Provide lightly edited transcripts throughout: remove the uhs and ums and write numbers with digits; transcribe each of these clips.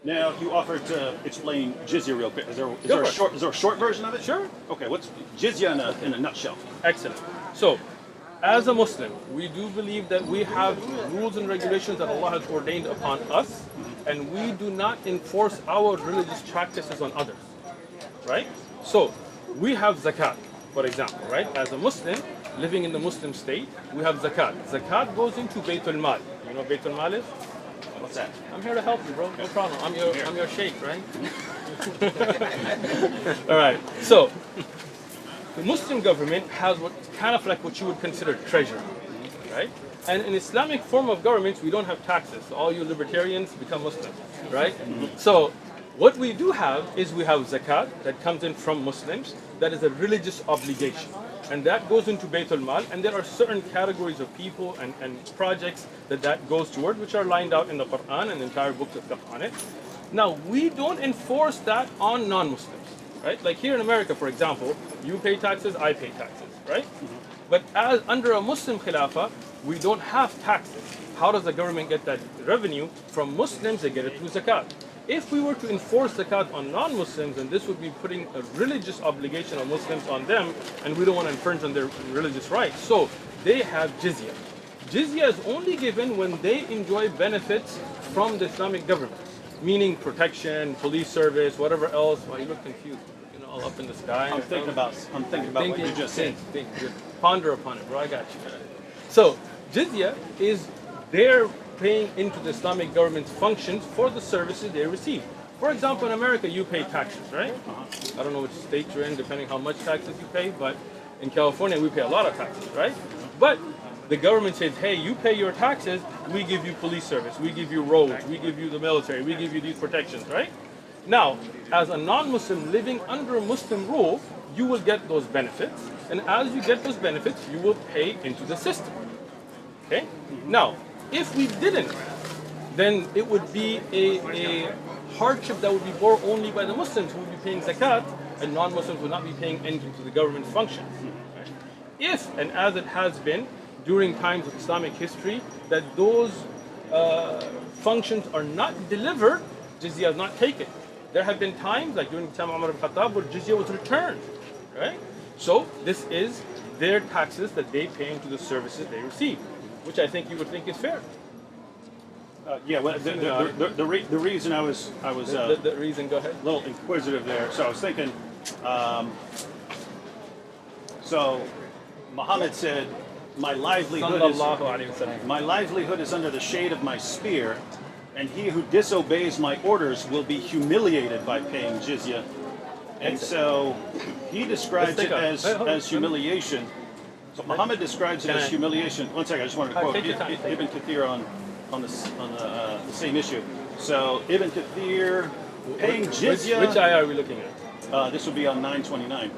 Now, you offered to explain jizya real quick. Is there a short version of it? Sure. Okay, what's jizya in a nutshell? Excellent. So, as a Muslim, we do believe that we have rules and regulations that Allah has ordained upon us, and we do not enforce our religious practices on others, right? So, we have zakat, for example, right? As a Muslim, living in the Muslim state, we have zakat. Zakat goes into Baytul Mal. You know what Baytul Mal is? What's that? I'm here to help you, bro. No problem. I'm your sheikh, right? All right. So, the Muslim government has kind of like what you would consider treasury, right? And in Islamic form of governments, we don't have taxes. So all you libertarians become Muslims, right? So what we do have is we have zakat that comes in from Muslims. That is a religious obligation. And that goes into Baytul Mal. And there are certain categories of people and projects that goes toward, which are lined out in the Quran and the entire books of stuff on it. Now, we don't enforce that on non-Muslims, right? Like here in America, for example, you pay taxes, I pay taxes, right? But as under a Muslim Khilafah, we don't have taxes. How does the government get that revenue? From Muslims, they get it through zakat. If we were to enforce zakat on non-Muslims, then this would be putting a religious obligation on Muslims on them, and we don't want to infringe on their religious rights. So they have jizya. Jizya is only given when they enjoy benefits from the Islamic government, meaning protection, police service, whatever else. Well, you look confused, all up in the sky. I'm thinking about what you just said. Ponder upon it, bro. I got you. So jizya is their paying into the Islamic government's functions for the services they receive. For example, in America, you pay taxes, right? I don't know which state you're in, depending how much taxes you pay, but in California, we pay a lot of taxes, right? But the government says, hey, you pay your taxes, we give you police service, we give you roads, we give you the military, we give you these protections, right? Now, as a non-Muslim living under Muslim rule, you will get those benefits, and as you get those benefits, you will pay into the system, okay? Now, if we didn't, then it would be a hardship that would be borne only by the Muslims who would be paying zakat, and non-Muslims would not be paying into the government's functions. Right? If, and as it has been during times of Islamic history, that those functions are not delivered, jizya is not taken. There have been times, like during the time of Umar ibn Khattab, where jizya was returned. Right? So this is their taxes that they pay into the services they receive, which I think you would think is fair. Yeah, well, the reason I was the reason. Go ahead. A little inquisitive there. So I was thinking. So Muhammad said, "My livelihood is under the shade of my spear, and he who disobeys my orders will be humiliated by paying jizya." And so he describes it as humiliation. So Muhammad describes it as humiliation. One second, I just wanted to quote Ibn Kathir on the same issue. So Ibn Kathir, paying jizya. Which ayah are we looking at? This would be on 929.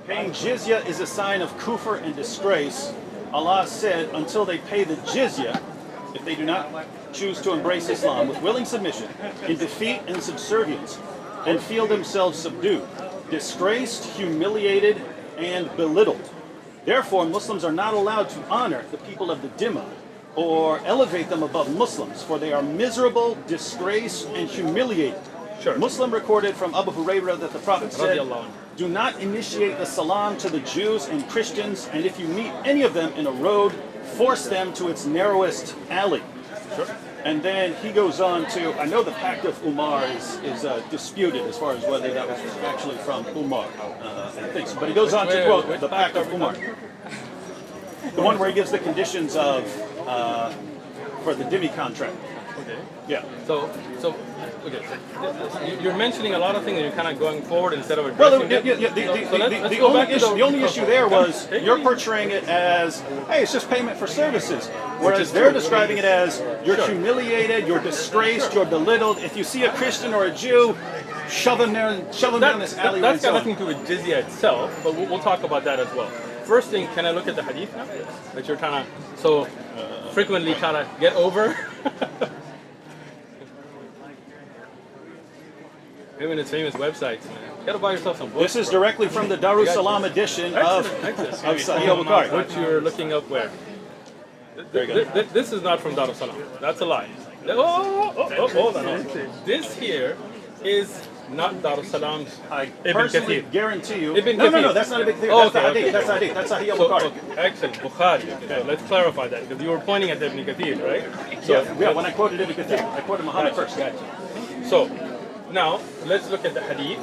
Paying jizya is a sign of kufr and disgrace. Allah said, until they pay the jizya, if they do not choose to embrace Islam with willing submission, in defeat and subservience, and feel themselves subdued, disgraced, humiliated, and belittled. Therefore, Muslims are not allowed to honor the people of the dhimma or elevate them above Muslims, for they are miserable, disgraced, and humiliated. Sure. Muslim recorded from Abu Hurairah that the Prophet said, do not initiate the salam to the Jews and Christians, and if you meet any of them in a road, force them to its narrowest alley. Sure. And then he goes on to, I know the Pact of Umar is disputed as far as whether that was actually from Umar, I think so. But he goes on to quote the Pact of Umar. The one where he gives the conditions of, for the dhimmi contract. Okay. Yeah. So you're mentioning a lot of things and you're kind of going forward instead of addressing the only issue there was you're portraying it as, hey, it's just payment for services. Whereas they're describing it as you're humiliated, you're disgraced, you're belittled. If you see a Christian or a Jew, shove them down this alley. That's got nothing to do with jizya itself, but we'll talk about that as well. First thing, can I look at the hadith now? That you're trying to frequently trying to get over? Even its famous websites, man. You gotta buy yourself some books. This is directly from the Darussalam edition of Sahih al-Bukhari. What you're looking up where? This is not from Darussalam. That's a lie. Hold on. This here is not Dar es Salaam's I Ibn personally Kathir. guarantee you. Ibn No, Kathir. that's not Ibn Kathir. Oh, That's the okay, hadith. okay. That's hadith. That's Sahih So, Bukhari. okay, excellent. Bukhari. Okay, so let's clarify that because you were pointing at Ibn Kathir, right? So, Yeah, when I quoted Ibn Kathir, I quoted Muhammad first. Gotcha. So, now let's look at the hadith.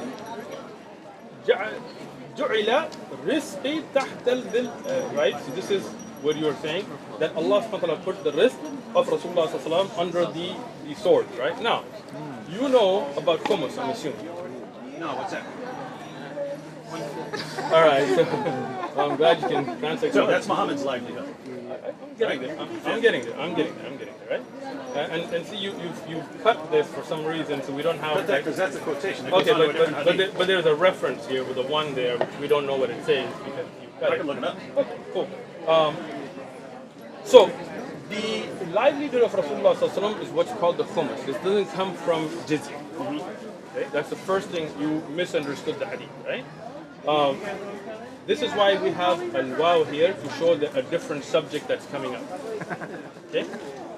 جعل رزقي تحت الظل. Right? So this is what you are saying, that Allah subhanahu wa ta'ala put the rizq of Rasulullah sallallahu alaihi wasallam under the sword, right? Now, you know about khummus, I'm assuming. No, what's that? All right, so I'm glad you can translate. So that's Muhammad's livelihood. I'm getting there. I'm getting there, right? And see, you've cut this for some reason, so we don't have. Because that's a quotation. It Okay, goes on to a different hadith. but there's a reference here with the one there, which we don't know what it says because you cut I it. can look it up. Okay, cool. So the livelihood of Rasulullah sallallahu alaihi wasallam is what's called the khummus. This doesn't come from jizya. Okay? That's the first thing you misunderstood the hadith, right? This is why we have al-waw here to show a different subject that's coming up. Okay?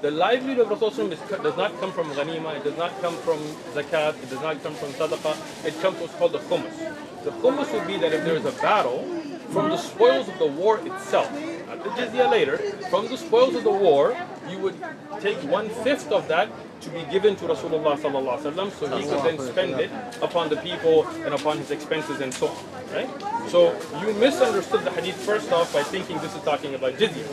The livelihood of Rasulullah does not come from ghanima, it does not come from zakat, it does not come from sadaqah, it comes what's called the khummus. The khummus would be that if there is a battle, from the spoils of the war itself, not the jizya later, from the spoils of the war, you would take 1/5 of that to be given to Rasulullah sallallahu alaihi wasallam, so he could then spend it upon the people and upon his expenses and so on. Right? So you misunderstood the hadith first off by thinking this is talking about jizya,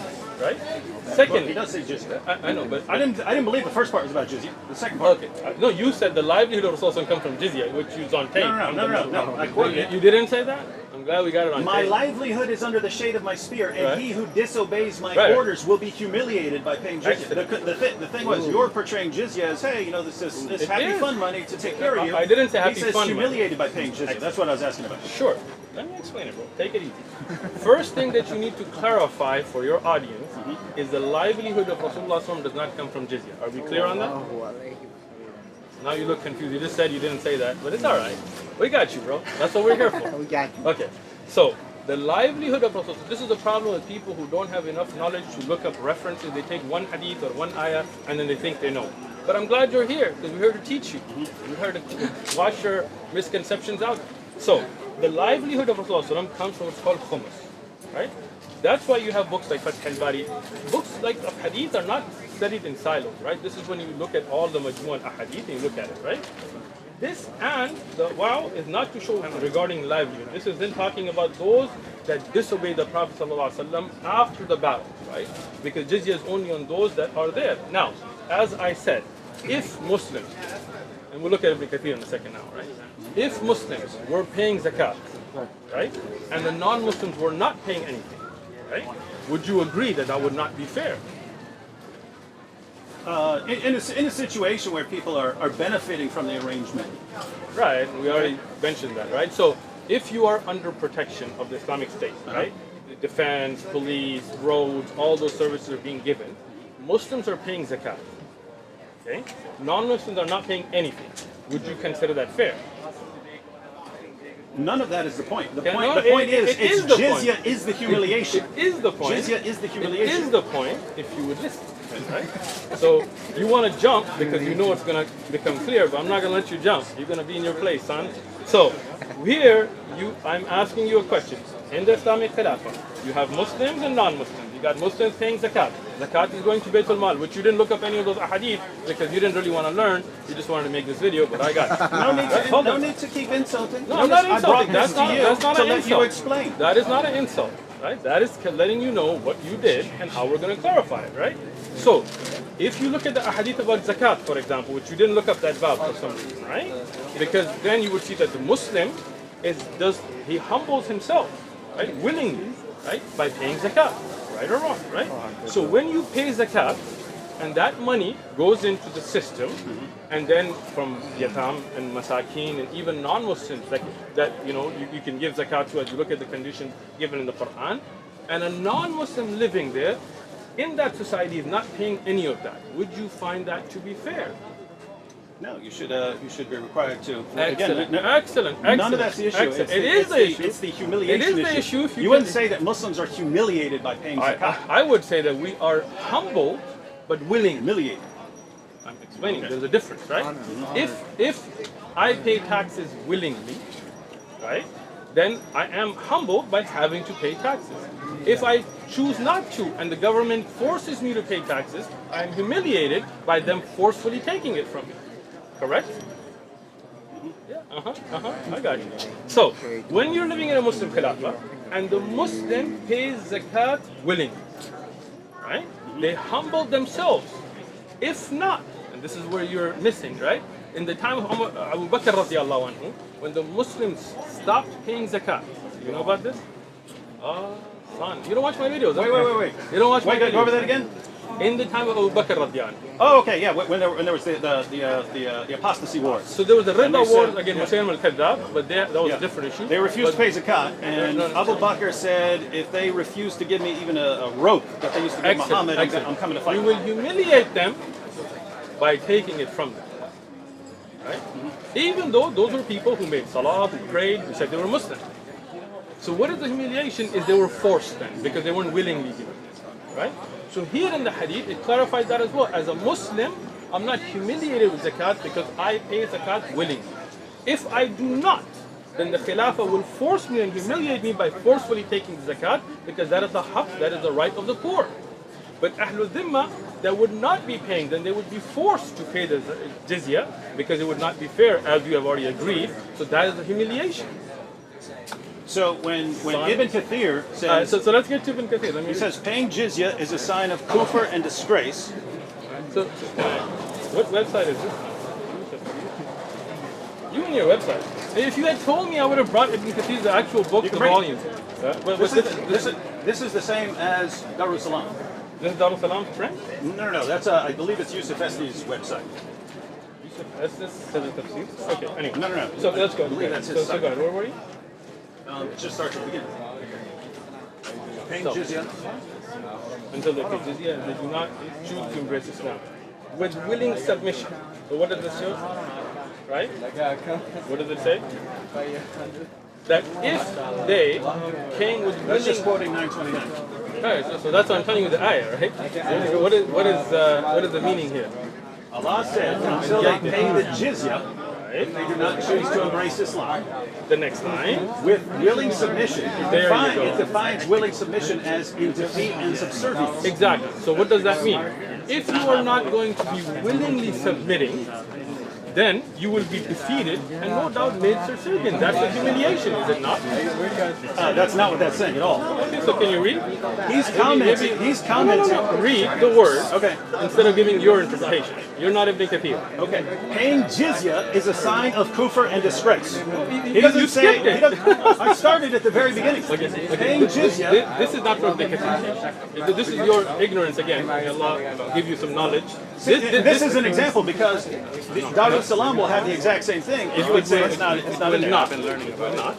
right? Well, Second, he does say jizya. I know, but I didn't believe the first part was about jizya. The second part. okay. No, you said the livelihood of Rasulullah come from jizya, which is on tape. No. I quoted it. You didn't say that? I'm glad we got it on My tape. livelihood is under the shade of my spear, and Right. he who disobeys my Right. orders will be humiliated by paying jizya. Excellent. The thing was, you're portraying jizya as, hey, you know, this It happy is. fun money to take care of you. I didn't say happy He says fun money. humiliated by paying jizya. That's what I was asking about. Sure. Let me explain it, bro. Take it easy. First thing that you need to clarify for your audience is the livelihood of Rasulullah SAW does not come from jizya. Are we clear on that? Now you look confused. You just said you didn't say that, but it's all right. We got you, bro. That's what we're here for. We got you. Okay. So the livelihood of Rasulullah. This is the problem with people who don't have enough knowledge to look up references. They take one hadith or one ayah and then they think they know. But I'm glad you're here because we're here to teach you. We're here to wash your misconceptions out. So the livelihood of Rasulullah comes from what's called khummus, right? That's why you have books like Fath al-Bari. Books like of hadith are not studied in silos, right? This is when you look at all the majmu' al-hadith and you look at it, right? This and the wow is not to show regarding livelihood. This is then talking about those that disobey the Prophet ﷺ after the battle, right? Because jizya is only on those that are there. Now, as I said, if Muslims, and we'll look at Ibn Kathir in a second now, right? If Muslims were paying zakat, right, and the non-Muslims were not paying anything, right, would you agree that that would not be fair? In a situation where people are benefiting from the arrangement. Right, we already mentioned that, right? So if you are under protection of the Islamic State, right, the defense, police, roads, all those services are being given, Muslims are paying zakat, okay? Non-Muslims are not paying anything. Would you consider that fair? None of that is the point. The Okay, point, no, the point is, it is the jizya point. is the humiliation. It is the point. Jizya is the It humiliation. is the point if you would listen, right? So you want to jump because you know it's going to become clear, but I'm not going to let you jump. You're going to be in your place, son. So here, I'm asking you a question. In the Islamic Khilafah, you have Muslims and non-Muslims. You got Muslims paying zakat. Zakat is going to Bayt al-Mal, which you didn't look up any of those ahadith because you didn't really want to learn. You just wanted to make this video, but I got it. No need to keep insulting. No, I'm not I brought insulting. this That's not to an let insult. you explain. That is not an insult, right? That is letting you know what you did and how we're going to clarify it, right? So, if you look at the ahadith about zakat, for example, which you didn't look up that bab for some reason, right? Because then you would see that the Muslim he humbles himself, right, willingly, right, by paying zakat, right or wrong, right? So when you pay zakat, and that money goes into the system, and then from yatam and masakin and even non-Muslims that you can give zakat to as you look at the conditions given in the Quran, and a non-Muslim living there in that society is not paying any of that. Would you find that to be fair? No, you should be required to. Excellent. Again, Excellent. None of that's the issue. Excellent. It is the issue. It's the humiliation It is the issue if You wouldn't say that Muslims are humiliated by paying zakat. I would say that we are humbled but willing. Humiliated. I'm explaining. There's a difference, right? If I pay taxes willingly, right, then I am humbled by having to pay taxes. If I choose not to and the government forces me to pay taxes, I am humiliated by them forcefully taking it from me. Correct? Yeah, I got you. So, when you're living in a Muslim Khilafah and the Muslim pays zakat willingly, right? They humble themselves. If not, and this is where you're missing, right? In the time of Abu Bakr radiallahu anhu, when the Muslims stopped paying zakat, you know about this? Son, you don't watch my videos. Wait. You don't watch my videos. Go over that again? In the time of Abu Bakr radiallahu anhu. Oh, okay, yeah. When there was the apostasy wars. So there was a Ridda they war said- against Musaylim al-Kadhab, but that was a different issue. They refused to But- pay zakat, and No. Abu Bakr said, if they refuse to give me even a rope that they used to give Muhammad, I'm coming to fight. We will humiliate them by taking it from them. Right? Even though those were people who made salah, who prayed, who said they were Muslim. So what is the humiliation is they were forced then, because they weren't willingly given this. Right? So here in the hadith, it clarifies that as well. As a Muslim, I'm not humiliated with zakat because I pay zakat willingly. If I do not, then the Khilafah will force me and humiliate me by forcefully taking the zakat, because that is the haqq, that is the right of the poor. But Ahlul Dhimma, that would not be paying, then they would be forced to pay the jizya, because it would not be fair, as you have already agreed. So that is the humiliation. So when Ibn Kathir says, So let's get to Ibn Kathir. he says paying jizya is a sign of kufr and disgrace. So, what website is this? You and your website. If you had told me, I would have brought Ibn Kathir's actual book, the bring it. volumes. But This is the same as Darussalam. This is Darul Salam's print? No. That's I believe it's Yusuf Esdi's website. Yusuf Estes says the tafsir? Okay, anyway. No. So let's go. I believe that's his So site. go ahead. Where were you? Just start at the beginning. Paying So- jizya. Until they pay jizya and they do not choose to embrace Islam. With willing submission. So what does this show? Right? What does it say? That if they came with That's just willing... quoting 929. Right, so that's what I'm telling you the ayah, right? What is the meaning here? Allah said, until they pay the jizya, if they do not choose to embrace Islam, The next line. with willing submission. There you go. It defines willing submission as in defeat and subservience. Exactly. So what does that mean? If you are not going to be willingly submitting, then you will be defeated and no doubt made subservient. That's a humiliation, is it not? That's not what that's saying at all. Okay, so can you read? He's commenting. He's commenting. Read the word Okay. instead of giving your interpretation. You're not Ibn Kathir. Okay. Paying jizya is a sign of kufr and disgrace. He You doesn't say. skipped it. He doesn't, I started at the very beginning. Paying jizya. This is not from Ibn Kathir. This is your ignorance again. May Allah give you some knowledge. This is an example because Darul Salam will have the exact same thing. You would say it's not in there. Not.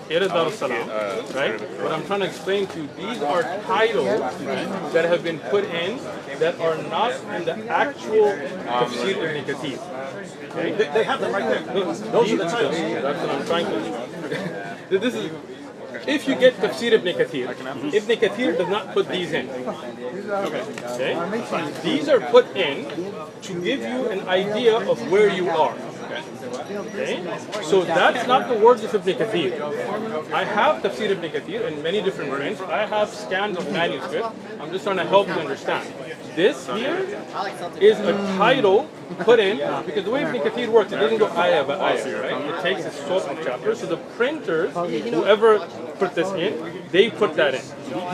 Here is Darul Salam, right? What I'm trying to explain to you, these are titles that have been put in that are not in the actual Tafsir Ibn Kathir. Okay? They have them right there. Those are the titles. That's what I'm trying to. This is. If you get Tafsir Ibn Kathir, Ibn Kathir does not put these in. Okay? These are put in to give you an idea of where you are. Okay? So that's not the words of Ibn Kathir. I have Tafsir Ibn Kathir in many different prints. I have scans of manuscript. I'm just trying to help you understand. This here is a title put in, because the way Ibn Kathir works, it doesn't go ayah by ayah, right? It takes a sort of chapter. So the printers, whoever put this in, they put that in.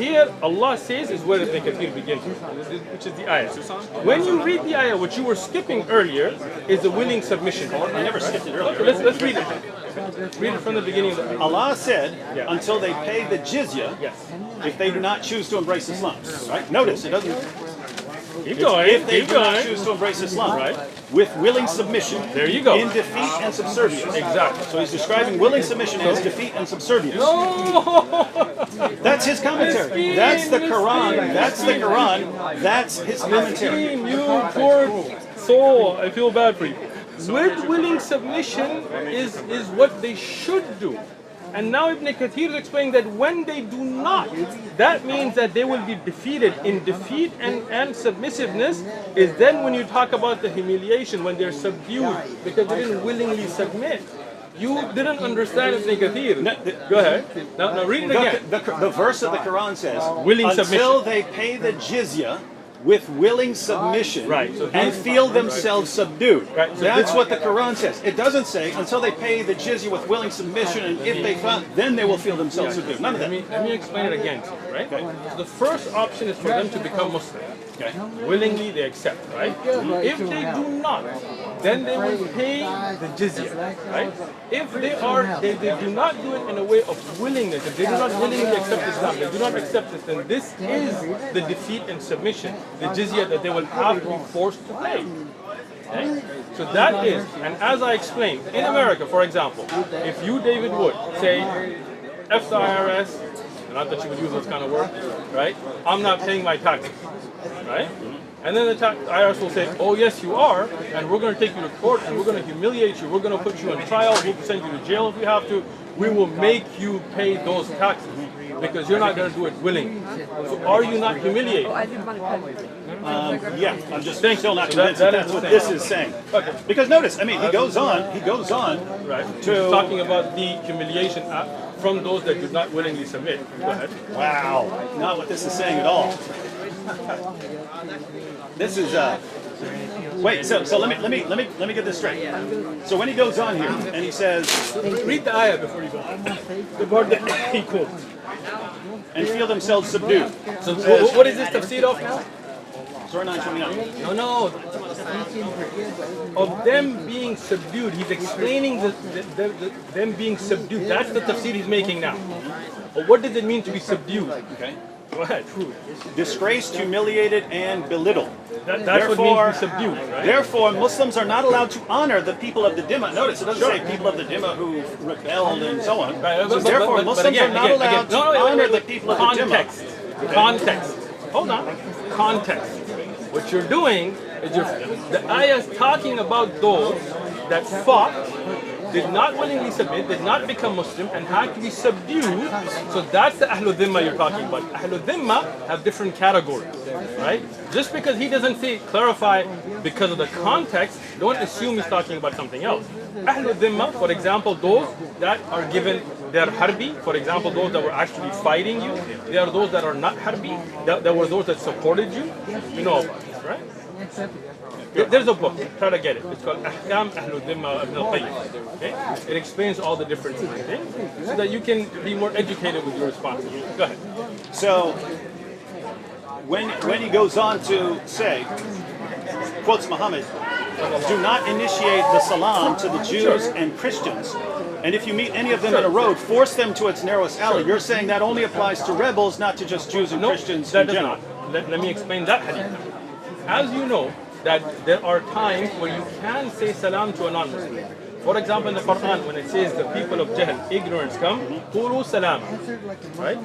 Here, Allah says is where Ibn Kathir begins, which is the ayah. When you read the ayah, what you were skipping earlier is a willing submission. I never skipped it earlier. Okay, let's read it. Read it from the beginning of the ayah. Allah said, until they pay the jizya, Yes. if they do not choose to embrace Islam. Right? Notice it doesn't. Keep going. If they Keep do not going. choose to embrace Islam, Right. with willing submission. There you go. In defeat and subservience. Exactly. So he's describing willing submission as defeat and subservience. No! That's his commentary. That's the Quran. That's the Quran. That's his commentary. You poor soul. I feel bad for you. With willing submission is what they should do. And now Ibn Kathir is explaining that when they do not, that means that they will be defeated. In defeat and submissiveness is then when you talk about the humiliation, when they're subdued because they didn't willingly submit. You didn't understand Ibn Kathir. Go ahead. Now read it again. The verse of the Quran says, Willing until submission. they pay the jizya with willing submission, Right, so and feel themselves subdued. Right, so That's what the Quran says. It doesn't say until they pay the jizya with willing submission, and if they then they will feel themselves subdued. None of that. Let me explain it again to you, right? So the first option is for them to become Muslim. Okay. Willingly they accept, right? If they do not, then they will pay the jizya, right? If they do not do it in a way of willingness, if they do not willingly accept Islam, they do not accept it, then this is the defeat and submission, the jizya that they will have to be forced to pay. Okay? So that is, and as I explained, in America, for example, if you, David Wood, say, F the IRS, not that you would use those kind of words, right? I'm not paying my taxes, right? And then the IRS will say, oh yes you are, and we're going to take you to court, and we're going to humiliate you, we're going to put you on trial, we'll send you to jail if we have to, we will make you pay those taxes, because you're not going to do it willingly. So are you not humiliated? Yeah, I'm just still not convinced that's what this is saying. Okay. Because notice, I mean, he goes on Right. to He's talking about the humiliation from those that did not willingly submit. Go ahead. wow, not what this is saying at all. This is wait. So let me get this straight. So when he goes on here and he says, Read the ayah before you go. The part that he quotes. and feel themselves subdued. So what is this tafsir of now? Surah 929. No. Of them being subdued. He's explaining them being subdued. That's the tafsir he's making now. But what does it mean to be subdued? Okay. Go ahead. Disgraced, humiliated, and belittled. That's what means to be subdued, right? Therefore, Muslims are not allowed to honor the people of the Dhimma. Notice, it doesn't say people of the Dhimma who rebelled and so on. Right, So therefore, Muslims are not allowed to honor the people of the Dhimma. Context. Hold on. Context. What you're doing is the ayah is talking about those that fought, did not willingly submit, did not become Muslim, and had to be subdued. So that's the Ahlul Dhimma you're talking about. Ahlul Dhimma have different categories, right? Just because he doesn't say, clarify because of the context, don't assume he's talking about something else. Ahlul Dhimma, for example, those that are given their harbi, for example, those that were actually fighting you, they are those that are not harbi, that were those that supported you. You know about this, right? There's a book, try to get it. It's called Ahkam Ahlul Dhimma Ibn al-Qayyim. Okay? It explains all the different things so that you can be more educated with your responses. Go ahead. So when he goes on to say, quotes Muhammad, do not initiate the salam to the Jews and Christians, and if you meet any of them in a road, force them to its narrowest alley. You're saying that only applies to rebels, not to just Jews and Christians in general. Let me explain that hadith. As you know, that there are times where you can say salam to a non-Muslim. For example, in the Quran, when it says the people of Jahl, ignorance come, qulu salam, right?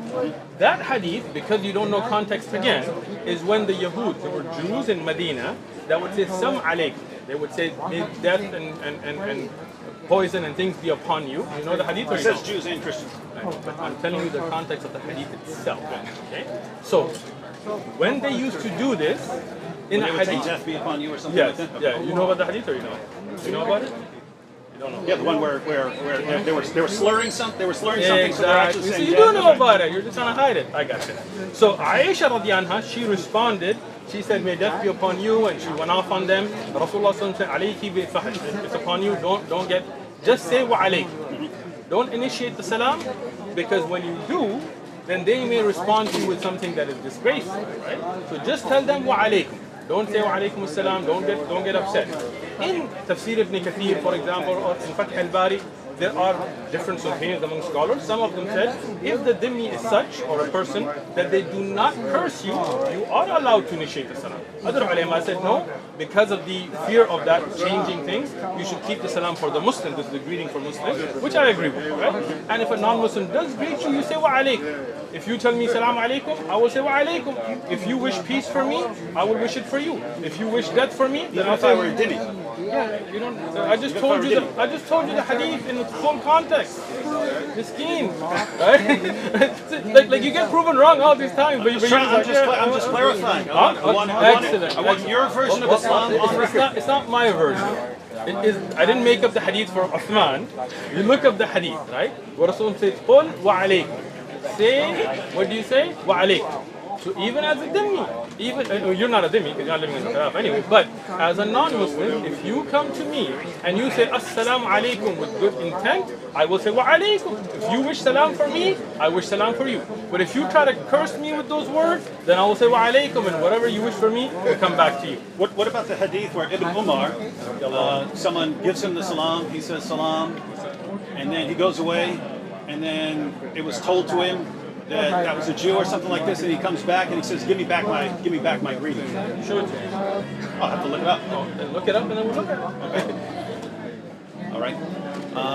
That hadith, because you don't know context again, is when the Yahud, there were Jews in Medina, that would say sam alaykum. They would say, may death and poison and things be upon you. You know the hadith? Or It says Jews and Christians. But I'm telling you the context of the hadith itself. Okay? So, when they used to do this, in a They would say hadith, death be upon you or something like that? yeah, you know about the hadith or you know? You know about it? You don't know. Yeah, the one where they were slurring something. They were slurring something. So they're actually So saying you death. do know about it. You're just trying to hide it. I got you. So Aisha radiallahu anha, she responded. She said, "May death be upon you," and she went off on them. Rasulullah said, "Alayki bil fahl." It's upon you. Don't get. Just say wa alaykum. Don't initiate the salam, because when you do, then they may respond to you with something that is disgraceful, right? So just tell them wa alaykum. Don't say wa alaykum as-salam. Don't get upset. In Tafsir Ibn Kathir, for example, or in Fath al-Bari, there are different opinions among scholars. Some of them said, if the dhimmi is such, or a person, that they do not curse you, you are allowed to initiate the salam. Other ulama said, no, because of the fear of that changing things, you should keep the salam for the Muslim. This is the greeting for Muslims, which I agree with, right? And if a non-Muslim does greet you, you say wa alaykum. If you tell me salam alaykum, I will say wa alaykum. If you wish peace for me, I will wish it for you. If you wish death for me, then Even I'll if I say were a dhimmi. You don't. I just told you. I just told you the hadith in its full context. Miskeen, right? like you get proven wrong all these times, but I'm just clarifying. I want your version of Islam on record. It's not my version. It is. I didn't make up the hadith for Uthman. You look up the hadith, right? What Rasul says, "Qul wa alaykum." Say, what do you say? Wa alaykum. So even as a dhimmi, you're not a dhimmi because you're not living in the Khilaf anyway, but as a non-Muslim, if you come to me and you say Assalamu alaikum with good intent, I will say Wa alaikum. If you wish salam for me, I wish salam for you. But if you try to curse me with those words, then I will say Wa alaikum, and whatever you wish for me will come back to you. What about the hadith where Ibn Umar, someone gives him the salam, he says salam, and then he goes away, and then it was told to him that was a Jew or something like this, and he comes back and he says, "Give me back my greeting." Show it to me. I'll have to look it up. Then look it up, and then we'll look at it. Okay. All right.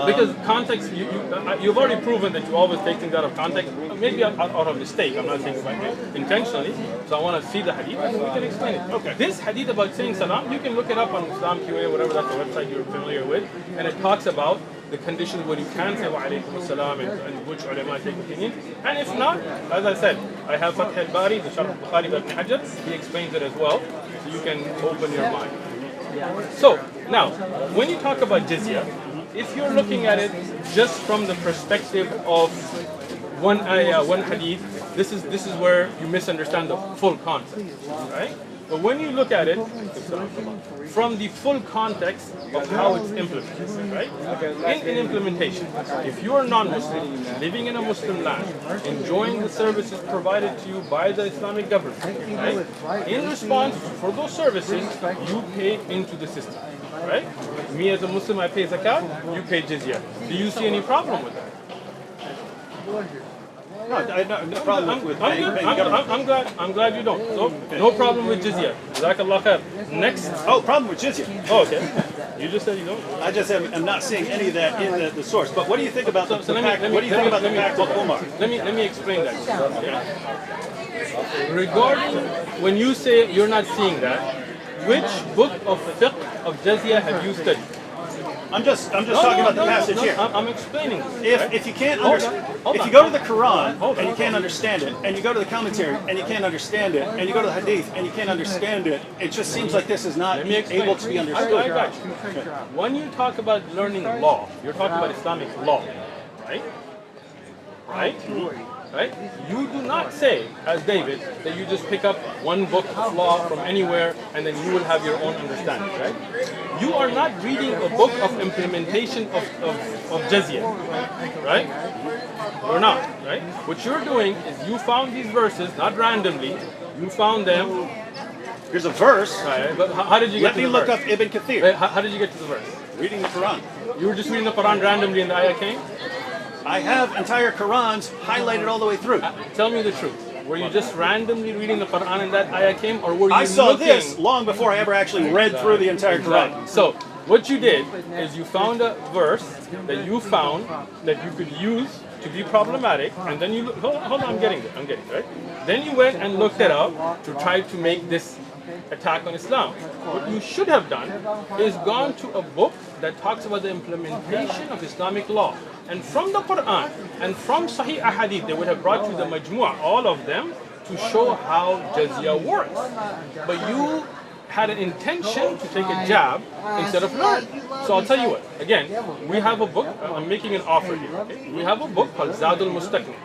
Because context, you've already proven that you always take things out of context. Maybe out of mistake. I'm not saying about it intentionally. So I want to see the hadith and we can explain it. Okay. This hadith about saying salam, you can look it up on Islam QA, whatever that's the website you're familiar with, and it talks about the conditions where you can say wa alaykum as-salam and which ulama take opinion. And if not, as I said, I have Fath al-Bari, the Sharh al-Bukhari by Ibn Hajar, he explains it as well, so you can open your mind. So, now, when you talk about jizya, if you're looking at it just from the perspective of one ayah, one hadith, this is where you misunderstand the full concept, right? But when you look at it from the full context of how it's implemented, right? In implementation, if you are non-Muslim, living in a Muslim land, enjoying the services provided to you by the Islamic government, right? In response for those services, you pay into the system, right? Me as a Muslim, I pay zakat, you pay jizya. Do you see any problem with that? No, I have no problem with paying government. I'm glad you don't. So, no problem with jizya. Jazakallah khair. Next. Oh, problem with jizya. Oh, okay. You just said you don't. I just am not seeing any of that in the source. But what do you think about the pact? What do you think about the pact with Umar? Let me explain that. Regarding when you say you're not seeing that, which book of fiqh of jizya have you studied? I'm just talking about the passage here. I'm explaining. If you can't understand, if you go to the Quran and you can't understand it, and you go to the commentary and you can't understand it, and you go to the Hadith and you can't understand it, it just seems like this is not able to be understood. I got you. When you talk about learning law, you're talking about Islamic law, right? Right? You do not say, as David, that you just pick up one book of law from anywhere and then you will have your own understanding, right? You are not reading a book of implementation of jizya, right? You're not, right? What you're doing is you found these verses, not randomly, you found them. Here's a verse. Right, but how did you get to the verse? Let me look up Ibn Kathir. Wait, how did you get to the verse? Reading the Quran. You were just reading the Quran randomly and the ayah came? I have entire Qurans highlighted all the way through. Tell me the truth. Were you just randomly reading the Quran and that ayah came, or were you I saw looking? this long before I ever actually read through the entire Quran. So what you did is you found a verse that you found that you could use to be problematic, and then you hold on, I'm getting it, right? Then you went and looked it up to try to make this attack on Islam. What you should have done is gone to a book that talks about the implementation of Islamic law. And from the Quran and from Sahih Ahadith, they would have brought you the majmu', all of them, to show how jizya works. But you had an intention to take a jab instead of learn. So I'll tell you what, again, we have a book, I'm making an offer here. Okay? We have a book called Zadul Mustaqni,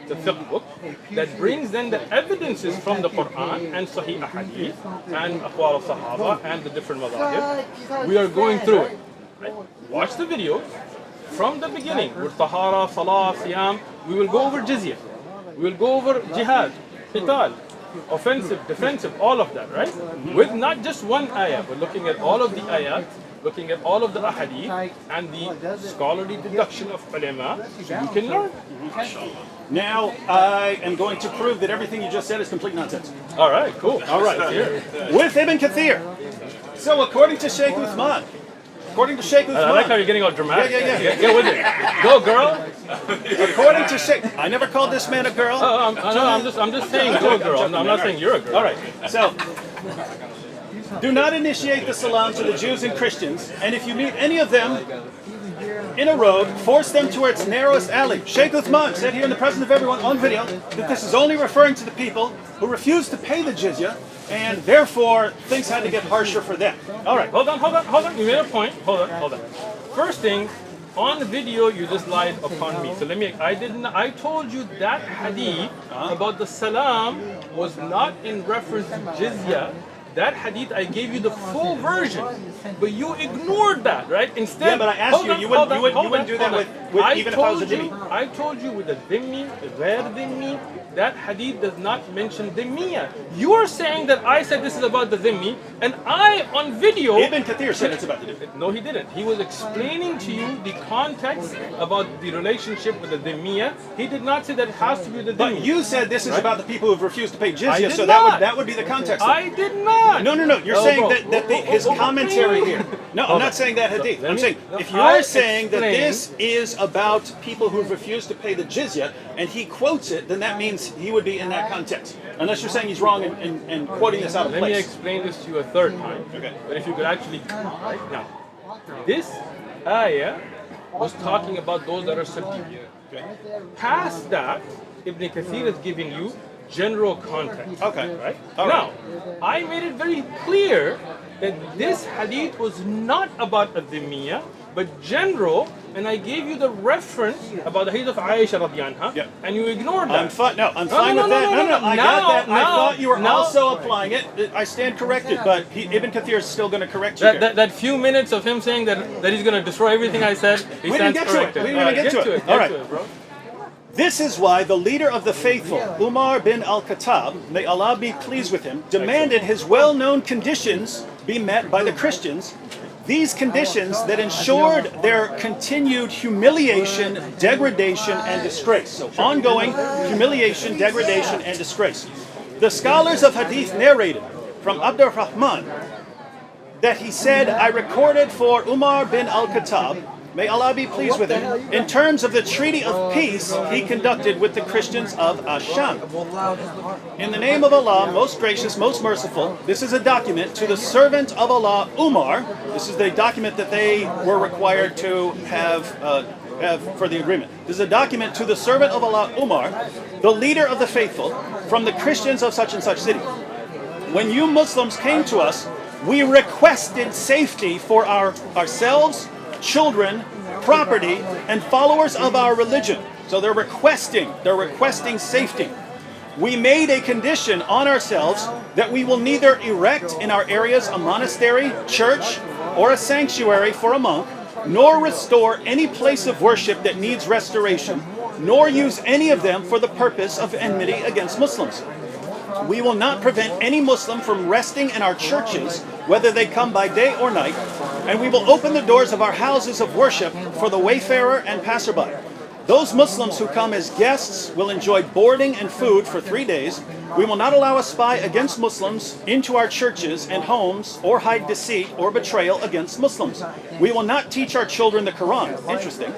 the fiqh book, that brings then the evidences from the Quran and Sahih Ahadith and Aqwal al-Sahaba and the different madhahib. We are going through it. Right? Watch the video. From the beginning, with Tahara, Salah, Siyam, we will go over jizya. We will go over jihad, qital, offensive, defensive, all of that, right? With not just one ayah, but looking at all of the ayat, looking at all of the ahadith, and the scholarly deduction of ulama, so you can learn. Now, I am going to prove that everything you just said is complete nonsense. All right, cool. All right. With Ibn Kathir. So according to Shaykh Uthman, according to Shaykh Uthman. I like how you're getting all dramatic. Yeah. Get with it. Go, girl. According to Shaykh, I never called this man a girl. I'm just saying, go, girl. I'm not saying you're a girl. All right. So Do not initiate the salam to the Jews and Christians, and if you meet any of them in a road, force them to its narrowest alley. Shaykh Uthman said here in the presence of everyone on video that this is only referring to the people who refused to pay the jizya, and therefore things had to get harsher for them. All right. Hold on. You made a point. Hold on. First thing, on the video you just lied upon me. So I told you that hadith about the salam was not in reference to jizya. That hadith, I gave you the full version, but you ignored that, right? Instead, yeah, but I asked you wouldn't do that with even if I was a dhimmi. I told you with a dhimmi, ghair dhimmi, that hadith does not mention dhimmiya. You are saying that I said this is about the dhimmi, and I, on video... Ibn Kathir said it's about the dhimmi. No, he didn't. He was explaining to you the context about the relationship with the dhimmiya. He did not say that it has to be the dhimmi. But you said this is about the people who have refused to pay I jizya, did so not. that would be the context. I did not. No. You're saying that his commentary here. No, I'm not saying that hadith. I'm saying if you're saying that this is about people who've refused to pay the jizya, and he quotes it, then that means he would be in that context. Unless you're saying he's wrong and quoting this out of place. Let me explain this to you a third time. Okay. But if you could actually, right now, this ayah was talking about those that are subdued. Okay. Past that, Ibn Kathir is giving you general context. Okay. Right? All Now, I made it very clear that this hadith was not about a dhimmiya, but general, and I gave you the reference about the hadith of Aisha radiyallahu anha, Yeah. and you ignored that. I'm fine with that. No, I got that. I thought you were also applying it. I stand corrected, but Ibn Kathir is still going to correct you here. That few minutes of him saying that he's going to destroy everything I said, he We didn't stands get to it. corrected. We didn't even get to it. All right. Get to it, bro. This is why the leader of the faithful, Umar bin al-Khattab, may Allah be pleased with him, demanded his well-known conditions be met by the Christians. These conditions that ensured their continued humiliation, degradation, and disgrace. So ongoing humiliation, degradation, and disgrace. The scholars of Hadith narrated from Abdur Rahman that he said, I recorded for Umar bin al-Khattab, may Allah be pleased with him, in terms of the treaty of peace he conducted with the Christians of Asham. In the name of Allah, most gracious, most merciful, this is a document to the servant of Allah, Umar. This is the document that they were required to have for the agreement. This is a document to the servant of Allah, Umar, the leader of the faithful, from the Christians of such and such city. When you Muslims came to us, we requested safety for ourselves, children, property, and followers of our religion. So they're requesting safety. We made a condition on ourselves that we will neither erect in our areas a monastery, church, or a sanctuary for a monk, nor restore any place of worship that needs restoration, nor use any of them for the purpose of enmity against Muslims. We will not prevent any Muslim from resting in our churches, whether they come by day or night, and we will open the doors of our houses of worship for the wayfarer and passerby. Those Muslims who come as guests will enjoy boarding and food for 3 days. We will not allow a spy against Muslims into our churches and homes, or hide deceit or betrayal against Muslims. We will not teach our children the Quran. Interesting.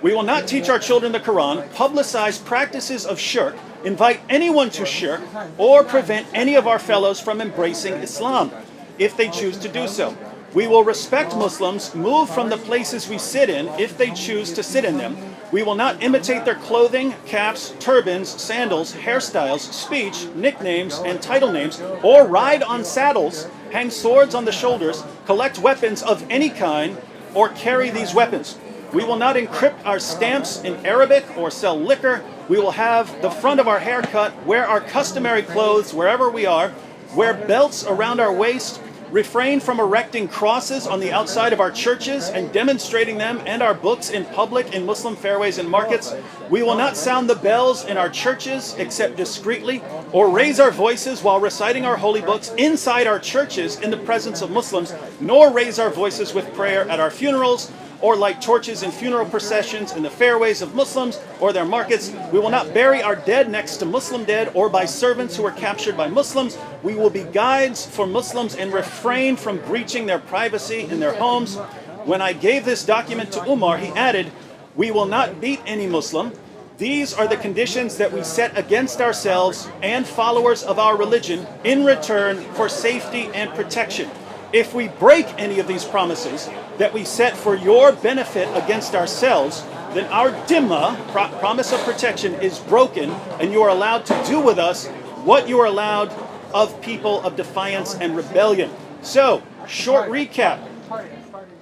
We will not teach our children the Quran, publicize practices of shirk, invite anyone to shirk, or prevent any of our fellows from embracing Islam, if they choose to do so. We will respect Muslims, move from the places we sit in if they choose to sit in them. We will not imitate their clothing, caps, turbans, sandals, hairstyles, speech, nicknames, and title names, or ride on saddles, hang swords on the shoulders, collect weapons of any kind, or carry these weapons. We will not encrypt our stamps in Arabic or sell liquor. We will have the front of our hair cut, wear our customary clothes wherever we are, wear belts around our waist, refrain from erecting crosses on the outside of our churches and demonstrating them and our books in public in Muslim fairways and markets. We will not sound the bells in our churches except discreetly, or raise our voices while reciting our holy books inside our churches in the presence of Muslims, nor raise our voices with prayer at our funerals, or light torches in funeral processions in the fairways of Muslims or their markets. We will not bury our dead next to Muslim dead or by servants who were captured by Muslims. We will be guides for Muslims and refrain from breaching their privacy in their homes. When I gave this document to Umar, he added, we will not beat any Muslim. These are the conditions that we set against ourselves and followers of our religion in return for safety and protection. If we break any of these promises that we set for your benefit against ourselves, then our dhimma, promise of protection, is broken, and you are allowed to do with us what you are allowed of people of defiance and rebellion. So, short recap.